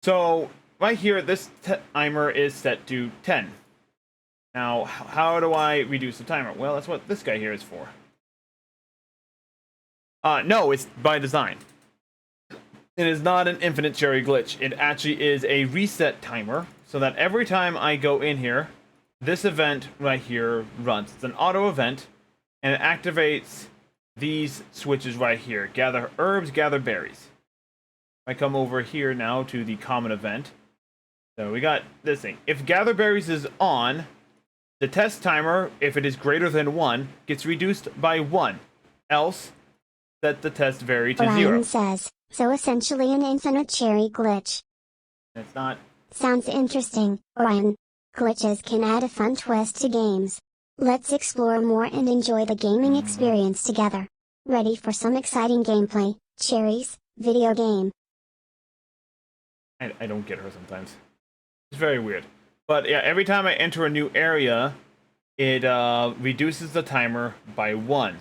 So right here, this timer is set to 10. Now, how do I reduce the timer? Well, that's what this guy here is for. No, it's by design. It is not an infinite cherry glitch. It actually is a reset timer, so that every time I go in here, this event right here runs. It's an auto event, and it activates these switches right here. Gather herbs, gather berries. I come over here now to the common event. So we got this thing. If gather berries is on, the test timer, if it is greater than 1, gets reduced by 1. Else, set the test vary to 0. Brian says, so essentially an infinite cherry glitch. It's not. Sounds interesting, Orion. Glitches can add a fun twist to games. Let's explore more and enjoy the gaming experience together. Ready for some exciting gameplay, Cherries, video game. I don't get her sometimes. It's very weird. But yeah, every time I enter a new area, it reduces the timer by 1.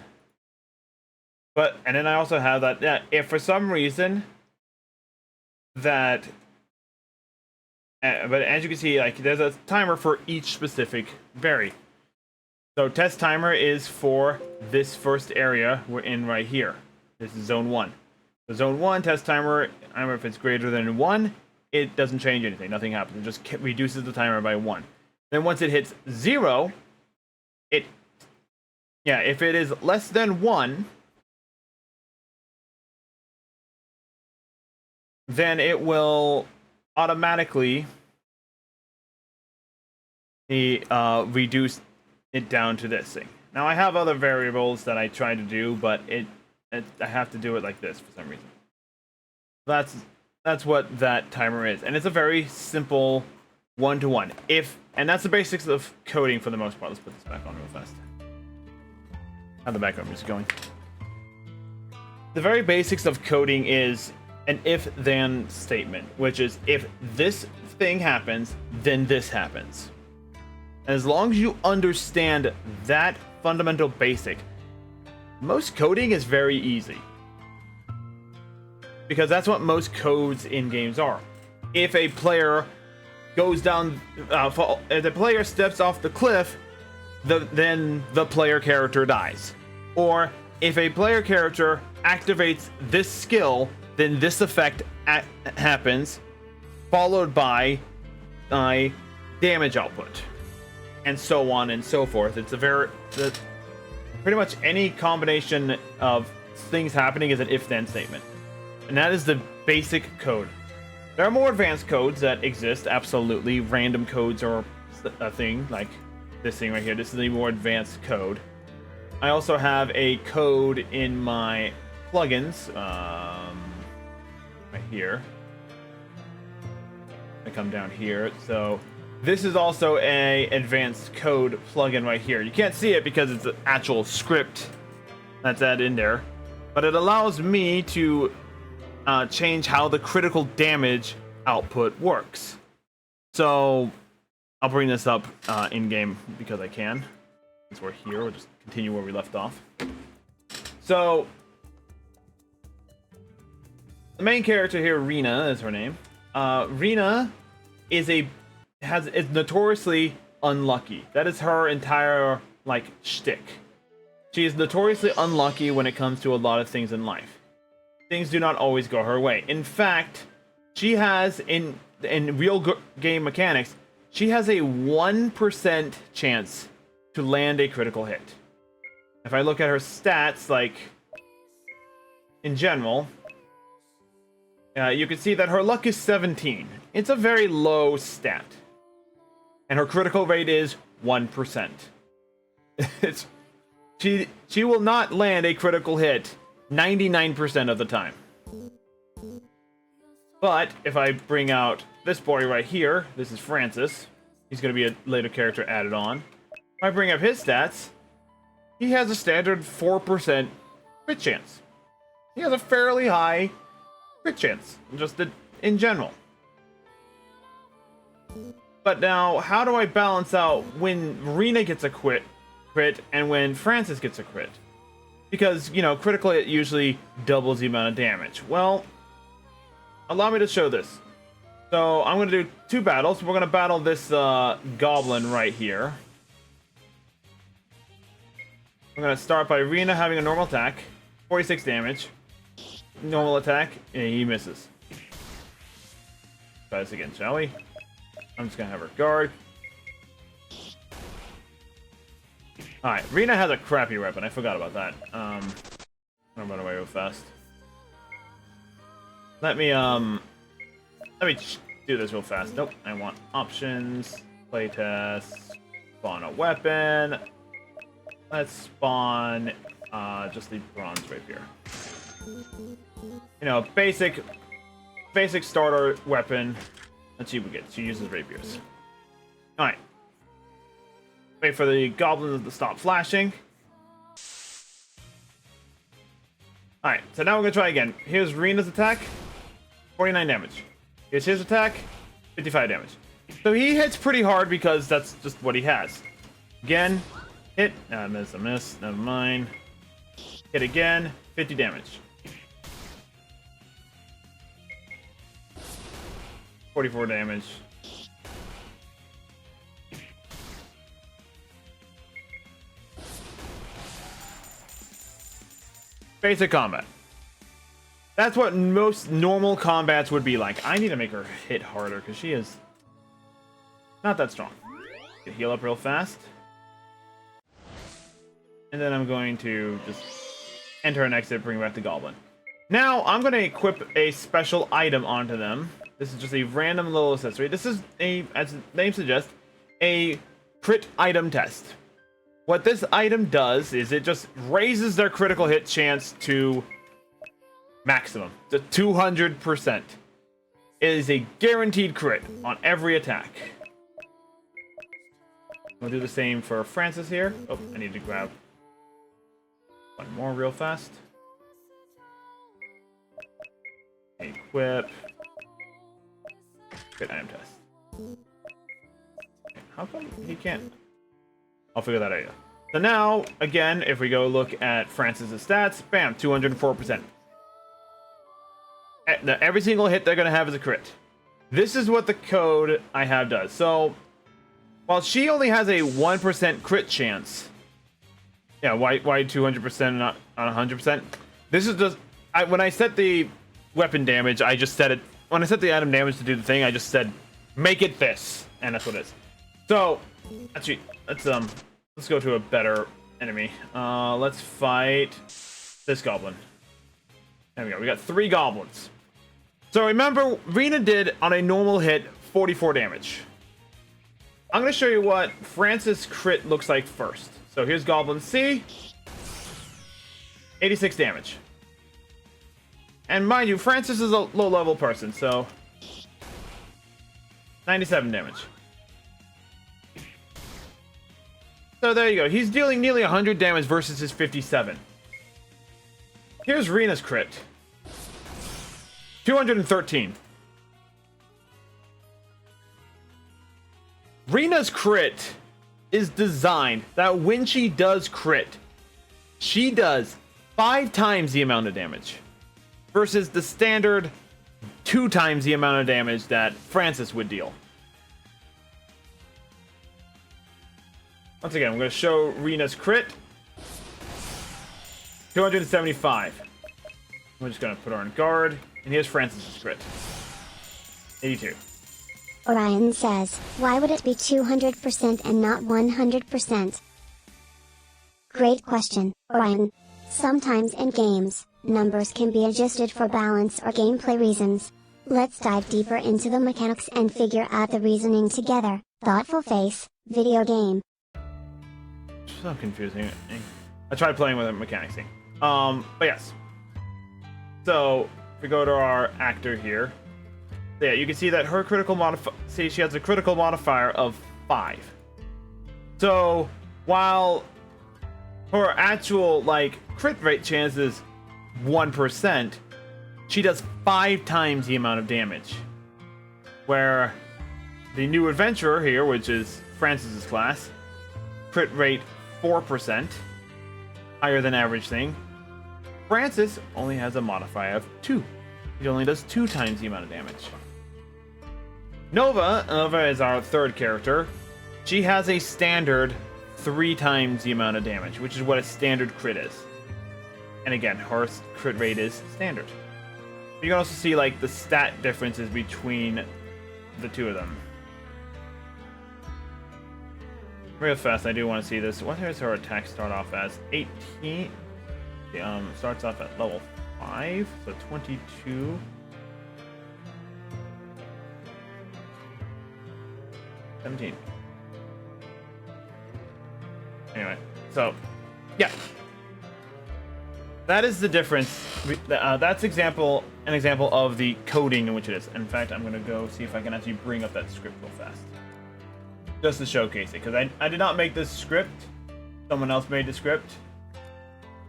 And then I also have that, yeah, if for some reason that, but as you can see, like, there's a timer for each specific berry. So test timer is for this first area we're in right here. This is zone 1. So zone 1 test timer, I remember if it's greater than 1, it doesn't change anything. Nothing happens. It just reduces the timer by 1. Then once it hits 0, if it is less than 1, then it will automatically reduce it down to this thing. Now I have other variables that I try to do, but I have to do it like this for some reason. That's what that timer is, and it's a very simple 1-to-1. And that's the basics of coding for the most part. Let's put this back on real fast. How the background music going? The very basics of coding is an if-then statement, which is if this thing happens, then this happens. And as long as you understand that fundamental basic, most coding is very easy. Because that's what most codes in games are. If a player goes down, if the player steps off the cliff, then the player character dies. Or if a player character activates this skill, then this effect happens, followed by damage output, and so on and so forth. It's pretty much any combination of things happening is an if-then statement. And that is the basic code. There are more advanced codes that exist, absolutely. Random codes are a thing, like this thing right here. This is a more advanced code. I also have a code in my plugins, right here. I come down here. So this is also a advanced code plugin right here. You can't see it because it's an actual script that's added in there. But it allows me to change how the critical damage output works. So I'll bring this up in game because I can. Since we're here, we'll just continue where we left off. So the main character here, Rena, is her name. Rena is notoriously unlucky. That is her entire shtick. She is notoriously unlucky when it comes to a lot of things in life. Things do not always go her way. In fact, she has, in real game mechanics, she has a 1% chance to land a critical hit. If I look at her stats, in general, you can see that her luck is 17. It's a very low stat. And her critical rate is 1%. She will not land a critical hit 99% of the time. But if I bring out this boy right here, this is Francis. He's going to be a later character added on. If I bring up his stats, he has a standard 4% crit chance. He has a fairly high crit chance, just in general. But now, how do I balance out when Rena gets a crit and when Francis gets a crit? Because, critical hit usually doubles the amount of damage. Well, allow me to show this. So, I'm going to do 2 battles. We're going to battle this goblin right here. I'm going to start by Rena having a normal attack. 46 damage. Normal attack. And he misses. Try this again, shall we? I'm just going to have her guard. Alright, Rena has a crappy weapon. I forgot about that. I'm gonna run away real fast. Let me do this real fast. Nope, I want options, playtest, spawn a weapon. Let's spawn just the bronze rapier. You know, basic starter weapon that she would get. She uses rapiers. Alright. Wait for the goblins to stop flashing. Alright, so now we're gonna try again. Here's Rina's attack, 49 damage. Here's his attack, 55 damage. So he hits pretty hard because that's just what he has. Again, hit, I miss, never mind. Hit again, 50 damage. 44 damage. Basic combat. That's what most normal combats would be like. I need to make her hit harder because she is not that strong. Heal up real fast. And then I'm going to just enter and exit, bring back the goblin. Now, I'm going to equip a special item onto them. This is just a random little accessory. This is a, as the name suggests, a crit item test. What this item does is it just raises their critical hit chance to maximum, to 200%. It is a guaranteed crit on every attack. We'll do the same for Francis here. Oh, I need to grab one more real fast. Equip. Good item test. How come he can't? I'll figure that out. So now, again, if we go look at Francis's stats, bam, 204%. Every single hit they're going to have is a crit. This is what the code I have does. So, while she only has a 1% crit chance, yeah, why 200% not on 100%? This is just, when I set the weapon damage, I just set it, when I set the item damage to do the thing, I just said, make it this, and that's what it is. So, actually, let's go to a better enemy. Let's fight this goblin. There we go. We got 3 goblins. So remember, Rina did on a normal hit 44 damage. I'm gonna show you what Francis crit looks like first. So here's Goblin C, 86 damage. And mind you, Francis is a low-level person, so 97 damage. So there you go. He's dealing nearly 100 damage versus his 57. Here's Rina's crit. 213. Rina's crit is designed that when she does crit, she does 5 times the amount of damage versus the standard 2 times the amount of damage that Francis would deal. Once again, I'm going to show Rina's crit. 275. We're just going to put her on guard. And here's Francis's crit. 82. Orion says, why would it be 200% and not 100%? Great question, Orion. Sometimes in games, numbers can be adjusted for balance or gameplay reasons. Let's dive deeper into the mechanics and figure out the reasoning together. Thoughtful face, video game. So confusing. I tried playing with a mechanics thing. But yes. So, if we go to our actor here, so yeah, you can see that her critical modifier, see, she has a critical modifier of 5. So, while her actual, like, crit rate chance is 1%, she does 5 times the amount of damage. Where the new adventurer here, which is Francis's class, crit rate 4%, higher than average thing. Francis only has a modifier of 2. He only does 2 times the amount of damage. Nova is our third character. She has a standard 3 times the amount of damage, which is what a standard crit is. And again, her crit rate is standard. You can also see like the stat differences between the two of them. Real fast, I do want to see this. What does her attack start off as? 18. Starts off at level 5, so 22. 17. Anyway, so yeah, that is the difference. That's an example of the coding in which it is. In fact, I'm gonna go see if I can actually bring up that script real fast, just to showcase it, because I did not make this script. Someone else made the script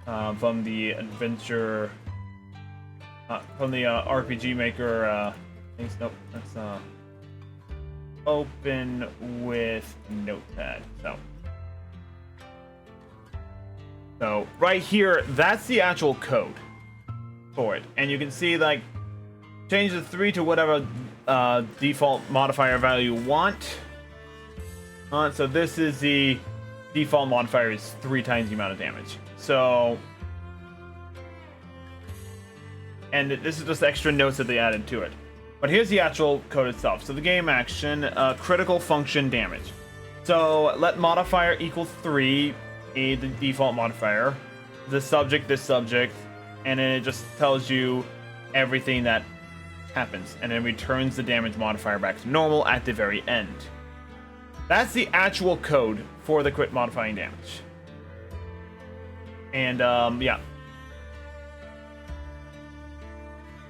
from the adventure, from the RPG Maker. Nope, that's open with Notepad. So right here, that's the actual code for it, and you can see like change the 3 to whatever default modifier value you want. So this is the default modifier is 3 times the amount of damage. So, and this is just extra notes that they added to it. But here's the actual code itself. So the game action, critical function damage. So let modifier equal 3, the default modifier, this subject, and then it just tells you everything that happens, and then returns the damage modifier back to normal at the very end. That's the actual code for the crit modifying damage. And yeah.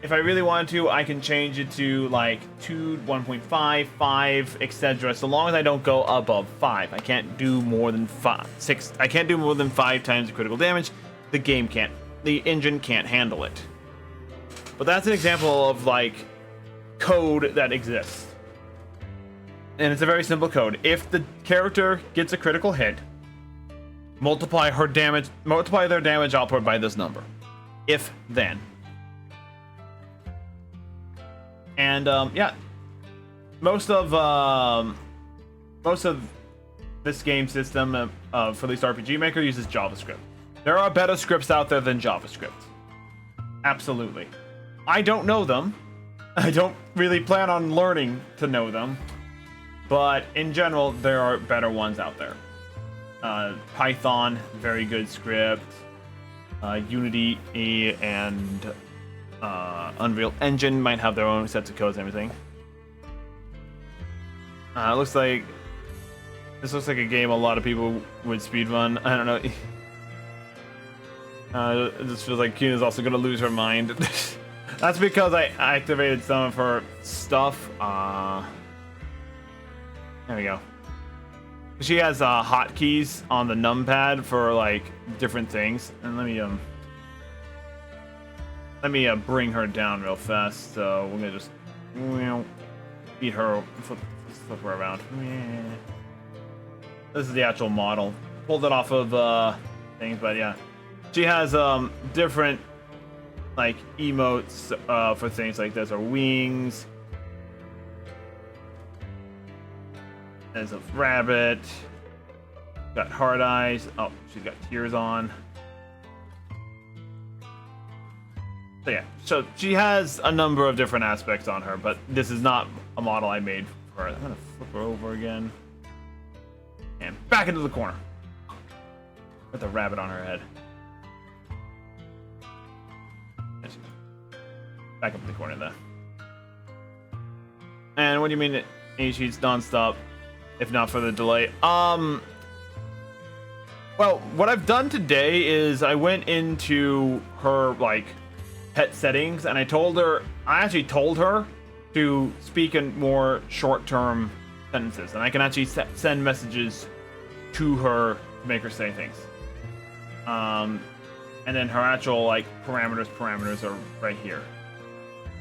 If I really wanted to, I can change it to like 2, 1.5, 5, etc. So long as I don't go above 5. I can't do more than 6. I can't do more than 5 times the critical damage. The game can't. The engine can't handle it. But that's an example of like code that exists. And it's a very simple code. If the character gets a critical hit, multiply their damage output by this number. If then. And yeah, most of this game system for at least RPG Maker uses JavaScript. There are better scripts out there than JavaScript. Absolutely. I don't know them. I don't really plan on learning to know them. But in general, there are better ones out there. Python, very good script. Unity and Unreal Engine might have their own sets of codes and everything. Looks like this looks like a game a lot of people would speedrun. I don't know. It just feels like Kina's also gonna lose her mind. That's because I activated some of her stuff. There we go. She has hotkeys on the numpad for like different things, and let me bring her down real fast. So we're gonna just beat her, flip her around. This is the actual model. Pulled it off of things, but yeah, she has different like emotes for things like this, or wings. There's a rabbit. Got hard eyes. Oh, she's got tears on. So yeah, so she has a number of different aspects on her, but this is not a model I made for her. I'm gonna flip her over again. And back into the corner. With the rabbit on her head. Back up in the corner there. And what do you mean she's non-stop? If not for the delay. Well, what I've done today is I went into her like pet settings, and I actually told her to speak in more short-term sentences, and I can actually send messages to her to make her say things. And then her actual like parameters are right here.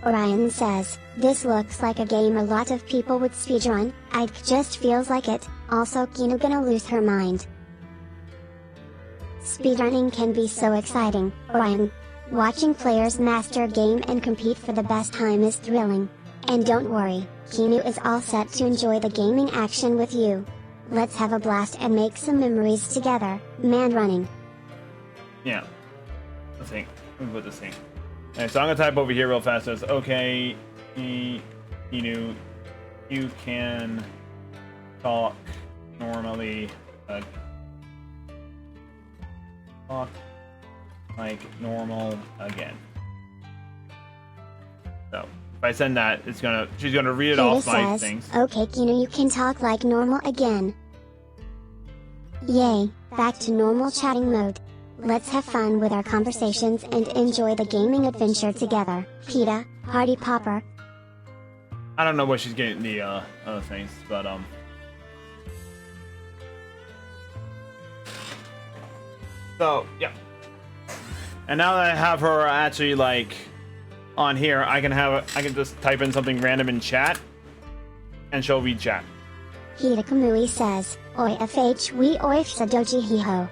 Orion says, this looks like a game a lot of people would speedrun. It just feels like it. Also, Kina gonna lose her mind. Speedrunning can be so exciting, Orion. Watching players master a game and compete for the best time is thrilling. And don't worry, Kinu is all set to enjoy the gaming action with you. Let's have a blast and make some memories together, man running. Yeah. Let's see. Let me put this thing. Alright, so I'm gonna type over here real fast. So it's okay, Kinu, you can talk normally. Talk like normal again. So if I send that, she's gonna read it Hida off my says, things. okay, Kino, you can talk like normal again. Yay, back to normal chatting mode. Let's have fun with our conversations and enjoy the gaming adventure together. Hida, Party Popper. I don't know what she's getting the other things, but so yeah. And now that I have her actually like on here, I can just type in something random in chat, and she'll read chat. Hida Kamui says, Oi FH we oif sadoji hiho.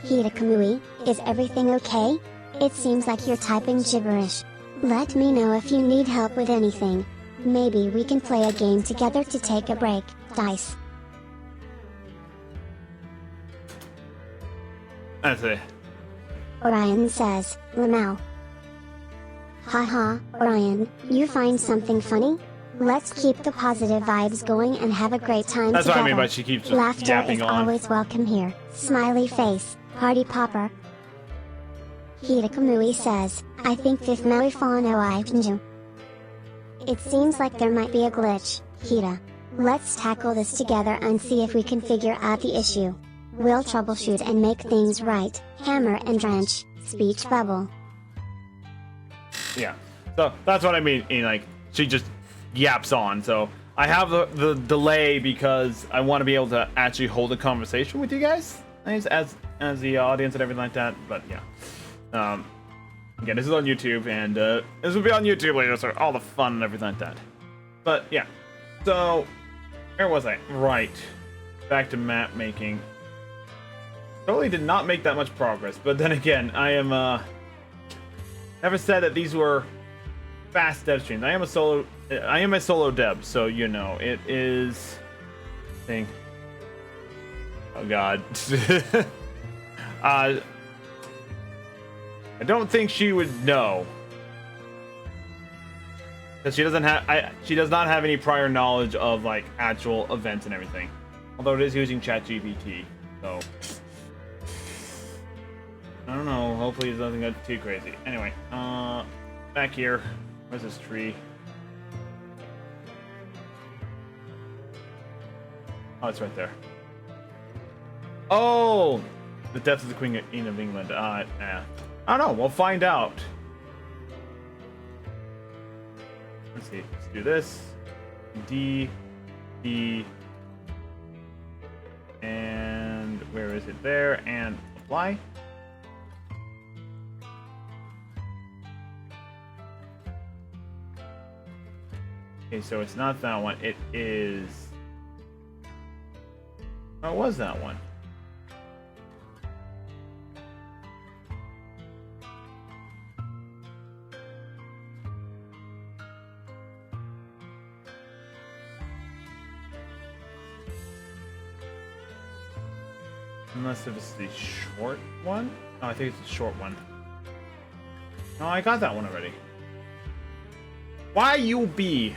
Hida Kamui, is everything okay? It seems like you're typing gibberish. Let me know if you need help with anything. Maybe we can play a game together to take a break. Dice. That's it. Orion says, Lamau. Haha, Orion, you find something funny? Let's keep the positive vibes going and have a great time That's together. what I mean, but she keeps just Laughter yapping is on. always welcome here. Smiley face, Party Popper. Hida Kamui says, I think this Maui Fano Ivenju. It seems like there might be a glitch, Hida. Let's tackle this together and see if we can figure out the issue. We'll troubleshoot and make things right. Hammer and wrench, speech bubble. Yeah. So that's what I mean. Like she just yaps on. So I have the delay because I want to be able to actually hold a conversation with you guys as the audience and everything like that. But yeah. Again, this is on YouTube, and this will be on YouTube later, so all the fun and everything like that. But yeah. So where was I? Right. Back to map making. Totally did not make that much progress, but then again, I am never said that these were fast dev streams. I am a solo dev, so you know it is thing. Oh god. I don't think she would know, because she does not have any prior knowledge of like actual events and everything. Although it is using ChatGPT, so I don't know. Hopefully it doesn't get too crazy. Anyway, back here. Where's this tree? Oh, it's right there. Oh, the death of the Queen of England. Yeah. I don't know. We'll find out. Let's see. Let's do this. D. And where is it? There. And apply. Okay, so it's not that one. It is. Oh, it was that one. Unless it was the short one? Oh, I think it's the short one. No, I got that one already. Why you be?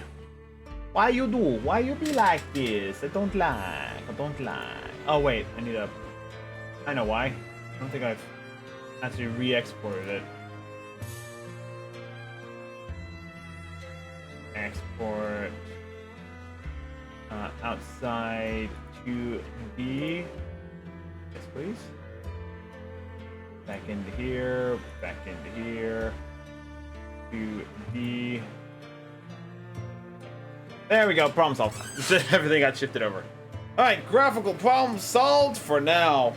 Why you do? Why you be like this? I don't like. I don't like. Oh wait, I need a. I know why. I don't think I've actually re-exported it. Export outside to B. Yes, please. Back into here. Back into here. To B. There we go, problem solved. Everything got shifted over. Alright, graphical problem solved for now.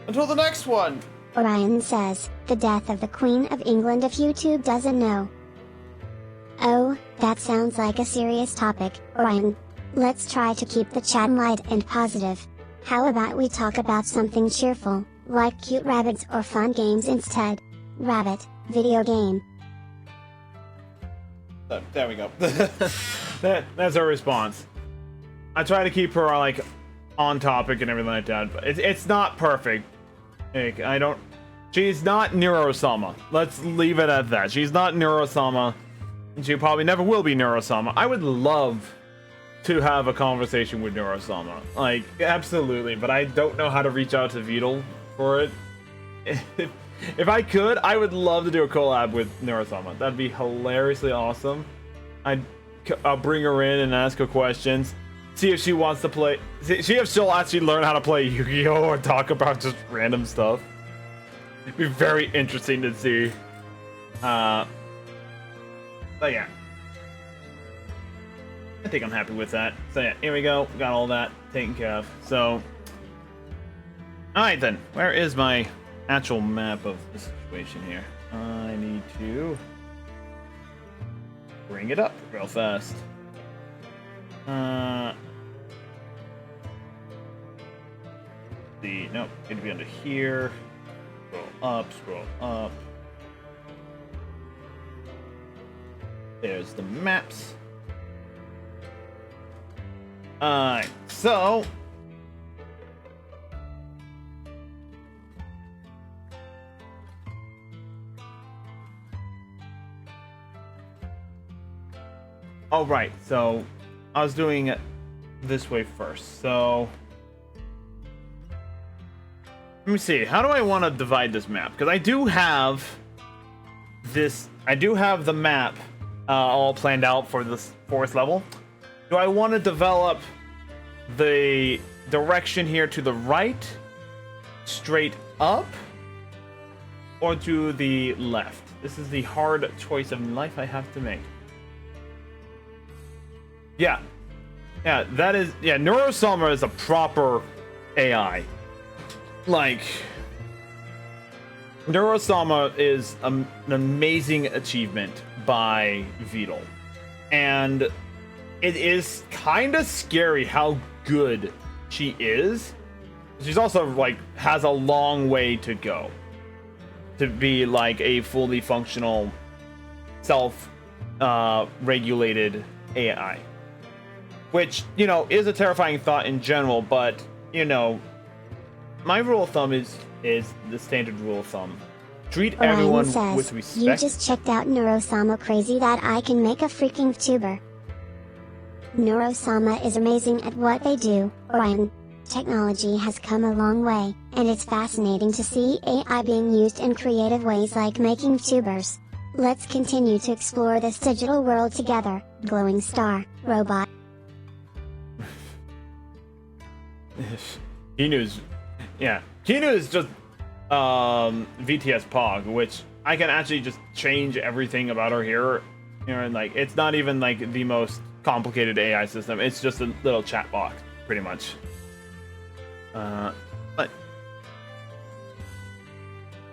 Until the next one. Orion says, the death of the Queen of England if YouTube doesn't know. Oh, that sounds like a serious topic, Orion. Let's try to keep the chat light and positive. How about we talk about something cheerful, like cute rabbits or fun games instead? Rabbit, video game. There we go. That's her response. I try to keep her like on topic and everything like that, but it's not perfect. Like, she's not Neuro-sama. Let's leave it at that. She's not Neuro-sama, and she probably never will be Neuro-sama. I would love to have a conversation with Neuro-sama, like absolutely, but I don't know how to reach out to Vidal for it. If I could, I would love to do a collab with Neurosama. That'd be hilariously awesome. I'll bring her in and ask her questions. See if she wants to play. See if she'll actually learn how to play Yu-Gi-Oh! Or talk about just random stuff. It'd be very interesting to see. But yeah. I think I'm happy with that. So yeah, here we go. Got all that taken care of. So, alright then. Where is my actual map of the situation here? I need to bring it up real fast. Nope, it'd be under here. Scroll up. There's the maps. Alright, so alright, so I was doing it this way first. So let me see, how do I want to divide this map? Because I do have the map all planned out for this 4th level. Do I want to develop the direction here to the right, straight up, or to the left? This is the hard choice of life I have to make. Yeah, that is, Neurosama is a proper AI. Like, Neurosama is an amazing achievement by Vedal. And it is kind of scary how good she is. She's also, like, has a long way to go to be, like, a fully functional, self-regulated AI. Which, is a terrifying thought in general, but, my rule of thumb is the standard rule of thumb. Treat everyone with respect. You just checked out Neurosama, crazy that I can make a freaking tuber. Neurosama is amazing at what they do, Orion. Technology has come a long way, and it's fascinating to see AI being used in creative ways like making tubers. Let's continue to explore this digital world together, glowing star, robot. Kinu is just VTS Pog, which I can actually just change everything about her here. And like, it's not even like the most complicated AI system. It's just a little chat box, pretty much. But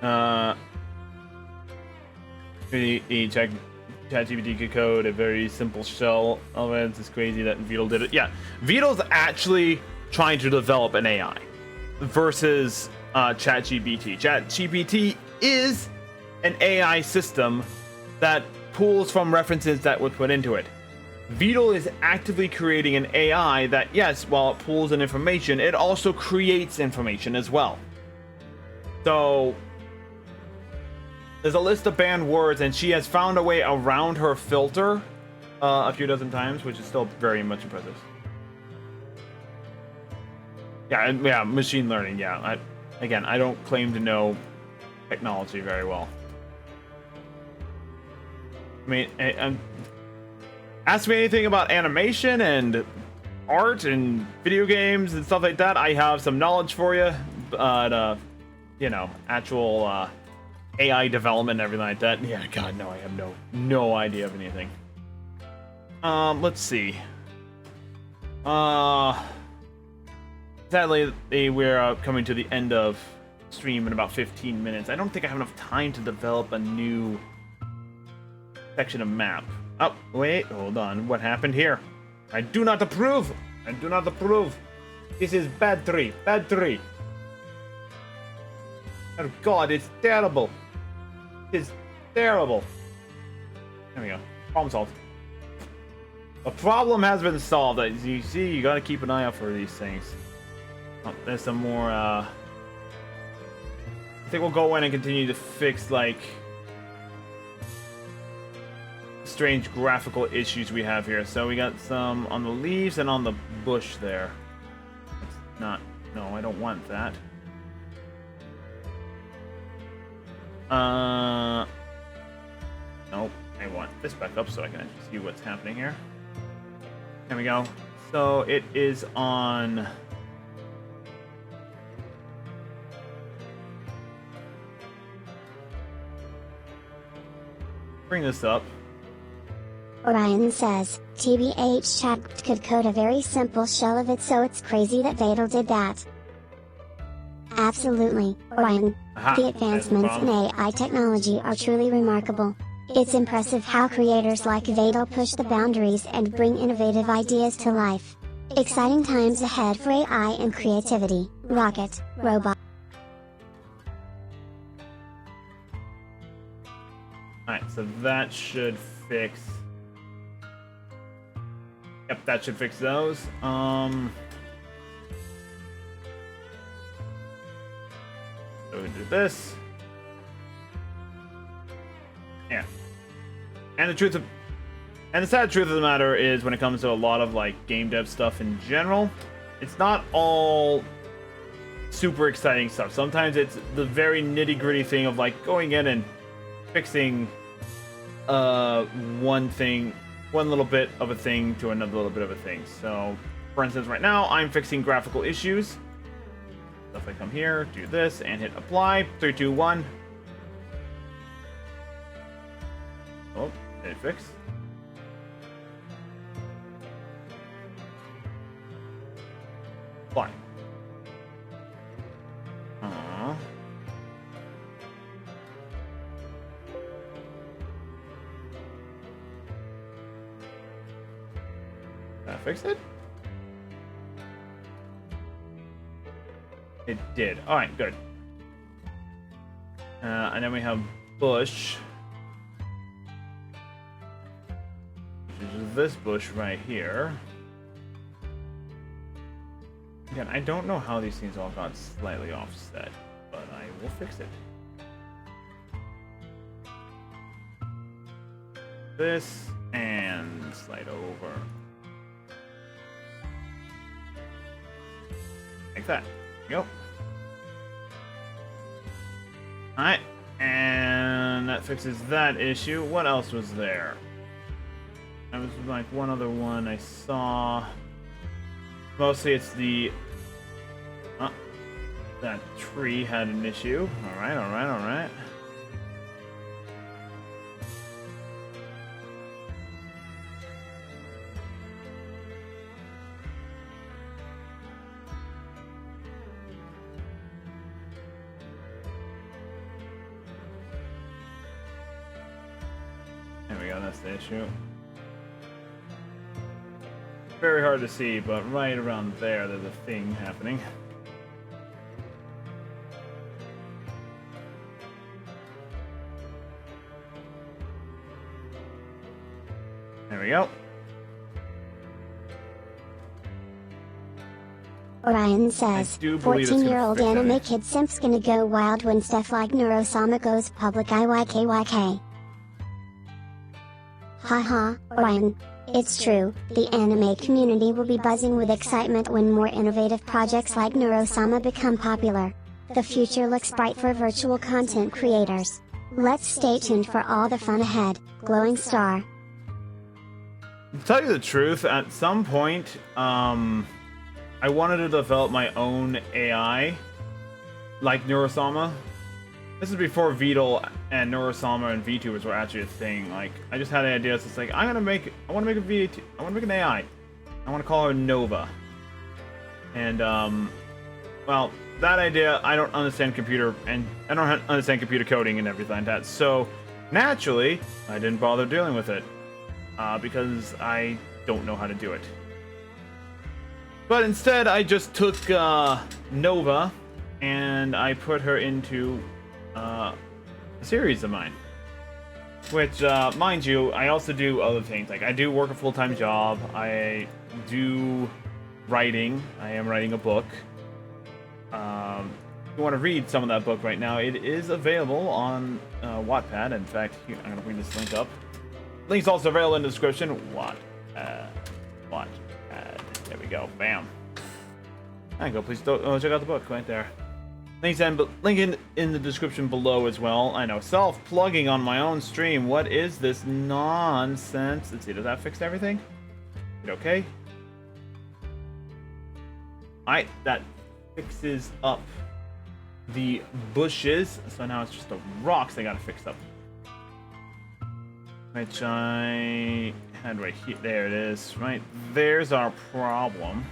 ChatGPT could code a very simple shell of it. It's crazy that Vedal did it. Yeah, Vedal's actually trying to develop an AI versus ChatGPT. ChatGPT is an AI system that pulls from references that were put into it. Vedal is actively creating an AI that, yes, while it pulls in information, it also creates information as well. So there's a list of banned words, and she has found a way around her filter a few dozen times, which is still very much impressive. Yeah, machine learning. Yeah, I don't claim to know technology very well. I mean, ask me anything about animation and art and video games and stuff like that. I have some knowledge for you, but actual AI development and everything like that. Yeah, God, no, I have no idea of anything. Let's see. Sadly, we're coming to the end of stream in about 15 minutes. I don't think I have enough time to develop a new section of map. Oh, wait, hold on. What happened here? I do not approve. I do not approve. This is bad tree. Bad tree. Oh, God, it's terrible. It's terrible. There we go. Problem solved. The problem has been solved. As you see, you gotta keep an eye out for these things. Oh, there's some more, I think we'll go in and continue to fix, like, strange graphical issues we have here. So we got some on the leaves and on the bush there. That's not... No, I don't want that. Nope. I want this back up so I can actually see what's happening here. There we go. So it is on. Bring this up. Orion says, TBH chat could code a very simple shell of it, so it's crazy that Vadal did that. Absolutely, Orion. Aha, The advancements in AI technology are truly remarkable. It's impressive how creators like Vadal push the boundaries and bring innovative ideas to life. Exciting times ahead for AI and creativity. Rocket, robot. Alright, so that should fix. Yep, that should fix those. So we do this. Yeah. And the sad truth of the matter is, when it comes to a lot of like game dev stuff in general, it's not all super exciting stuff. Sometimes it's the very nitty-gritty thing of like going in and fixing one little bit of a thing to another little bit of a thing. So, for instance, right now I'm fixing graphical issues. So if I come here, do this, and hit apply, 3, 2, 1. Oh, did it fix? Apply. That fix it? It did. Alright, good. And then we have bush. Which is this bush right here. Again, I don't know how these things all got slightly offset, but I will fix it. This, and slide over. Like that. There you go. Alright, and that fixes that issue. What else was there? There was like one other one I saw. Mostly it's the... that tree had an issue. Alright, alright, alright. There we go, that's the issue. Very hard to see, but right around there, there's a thing happening. There we go. Orion says, 14-year-old anime kid simp's gonna go wild when stuff like Neurosama goes public. IYKYK. Haha, Orion. It's true, the anime community will be buzzing with excitement when more innovative projects like Neurosama become popular. The future looks bright for virtual content creators. Let's stay tuned for all the fun ahead. Glowing star. To tell you the truth, at some point, I wanted to develop my own AI, like Neurosama. This is before Vedal and Neurosama and VTubers were actually a thing. Like, I just had ideas. It's like, I want to make an AI. I want to call her Nova. And well, that idea, I don't understand computer coding and everything like that. So naturally, I didn't bother dealing with it because I don't know how to do it. But instead, I just took Nova and I put her into a series of mine. Which, mind you, I also do other things. Like, I do work a full-time job. I do writing. I am writing a book. If you want to read some of that book right now, it is available on Wattpad. In fact, here, I'm going to bring this link up. Link's also available in the description. Wattpad. There we go. Bam. There you go. Please check out the book right there. Link in the description below as well. I know, self-plugging on my own stream. What is this nonsense? Let's see, does that fix everything? Is it okay? Alright, that fixes up the bushes. So now it's just the rocks they gotta fix up. Which how do I hit? There it is. Right, there's our problem.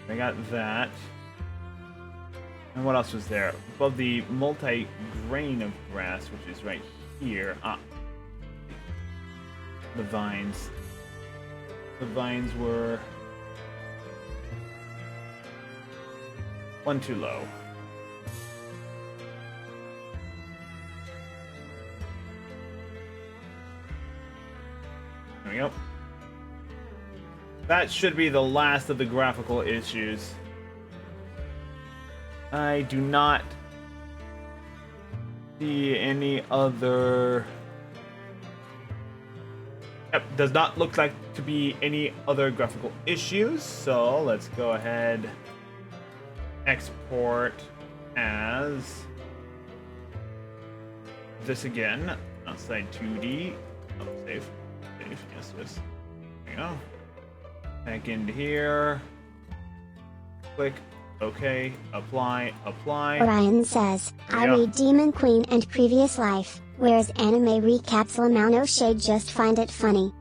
I got that. And what else was there? Above the multi-grain of grass, which is right here. The vines. The vines were one too low. There we go. That should be the last of the graphical issues. I do not see any other... Yep, does not look like to be any other graphical issues, so let's go ahead, export as this again, outside 2D, oh, save, yes, there you go, back into here, click, okay, apply. Orion says, I read Demon Queen and Previous Life, whereas anime recaps Lamau no Shade just find it funny.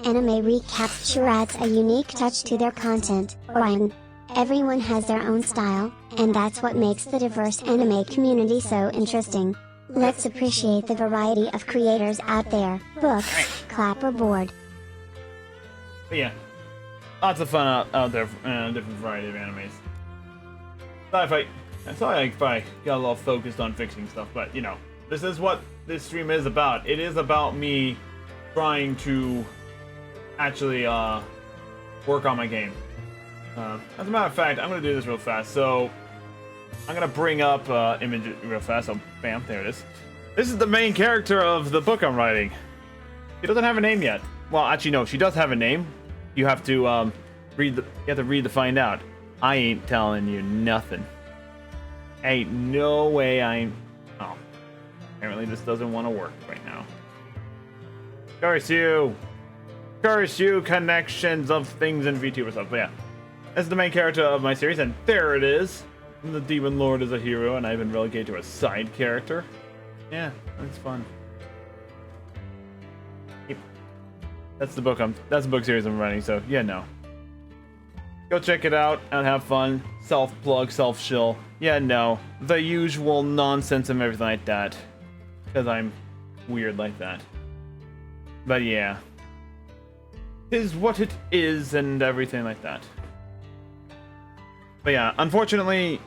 Anime recaps sure adds a unique touch to their content, Orion. Everyone has their own style, and that's what makes the diverse anime community so interesting. Let's appreciate the variety of creators out there. Books, clapperboard. But yeah, lots of fun out there, different variety of animes. Sorry if I got a little focused on fixing stuff, but you know, this is what this stream is about. It is about me trying to actually work on my game. As a matter of fact, I'm going to do this real fast. So I'm going to bring up image real fast. So bam, there it is. This is the main character of the book I'm writing. She doesn't have a name yet. Well, actually, no, she does have a name. You have to read to find out. I ain't telling you nothing. Ain't no way oh. Apparently this doesn't want to work right now. Curse you! Curse you, connections of things in VTuber stuff. But yeah, that's the main character of my series, and there it is. The Demon Lord is a hero, and I've been relegated to a side character. Yeah, that's fun. Yep. That's the book series I'm running, so yeah, no. Go check it out and have fun. Self-plug, self-shill. Yeah, no. The usual nonsense and everything like that. Because I'm weird like that. But yeah. Is what it is and everything like that. But yeah, unfortunately,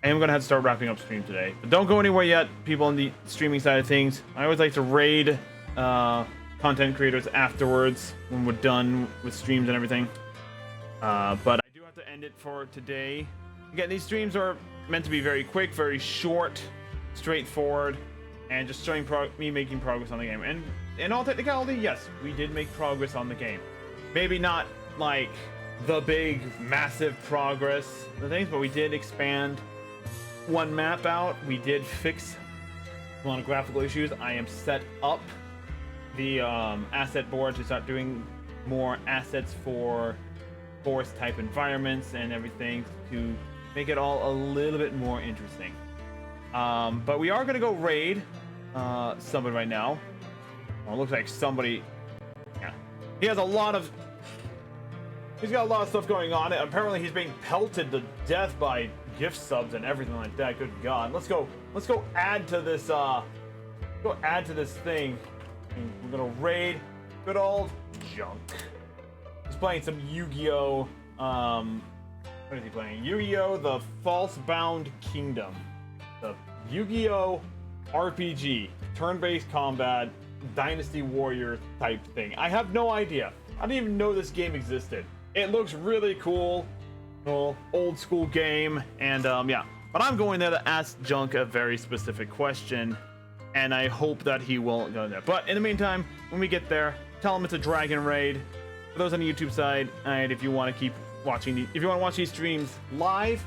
I am going to have to start wrapping up stream today. But don't go anywhere yet, people on the streaming side of things. I always like to raid content creators afterwards when we're done with streams and everything. But I do have to end it for today. Again, these streams are meant to be very quick, very short, straightforward, and just showing me making progress on the game. And in all technicality, yes, we did make progress on the game. Maybe not like the big, massive progress, the things, but we did expand one map out. We did fix a lot of graphical issues. I am set up the asset board to start doing more assets for forest type environments and everything to make it all a little bit more interesting. But we are going to go raid somebody right now. Well, it looks like somebody, yeah, he's got a lot of stuff going on. Apparently he's being pelted to death by gift subs and everything like that. Good God. Let's go add to this thing. We're gonna raid good old Junk. He's playing some Yu-Gi-Oh! What is he playing? Yu-Gi-Oh! The False-Bound Kingdom. The Yu-Gi-Oh! RPG. Turn-based combat, Dynasty Warrior type thing. I have no idea. I didn't even know this game existed. It looks really cool. Old school game. And yeah. But I'm going there to ask Junk a very specific question. And I hope that he will go there. But in the meantime, when we get there, tell him it's a dragon raid. for those on the YouTube side, and if you want to keep watching, if you want to watch these streams live,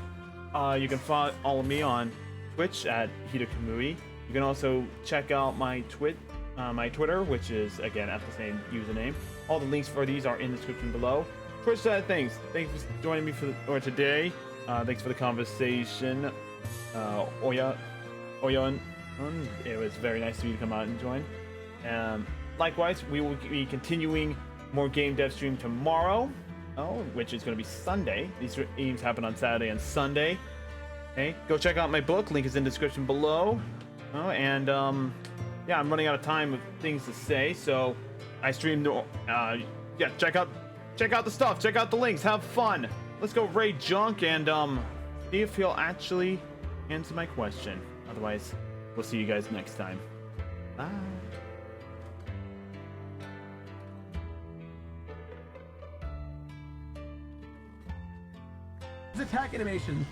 you can follow me on Twitch at Hito Kamui. You can also check out my Twitter, which is again at the same username. All the links for these are in the description below. Twitch side of things. Thanks for joining me today. Thanks for the conversation, Oyon. It was very nice of you to come out and join. Likewise, we will be continuing more game dev stream tomorrow, which is going to be Sunday. These streams happen on Saturday and Sunday. Okay, go check out my book. Link is in the description below. Yeah, I'm running out of time of things to say, so I stream. Yeah, check out the stuff. Check out the links. Have fun. Let's go raid Junk and see if he'll actually answer my question. Otherwise, we'll see you guys next time. Bye. Attack animation.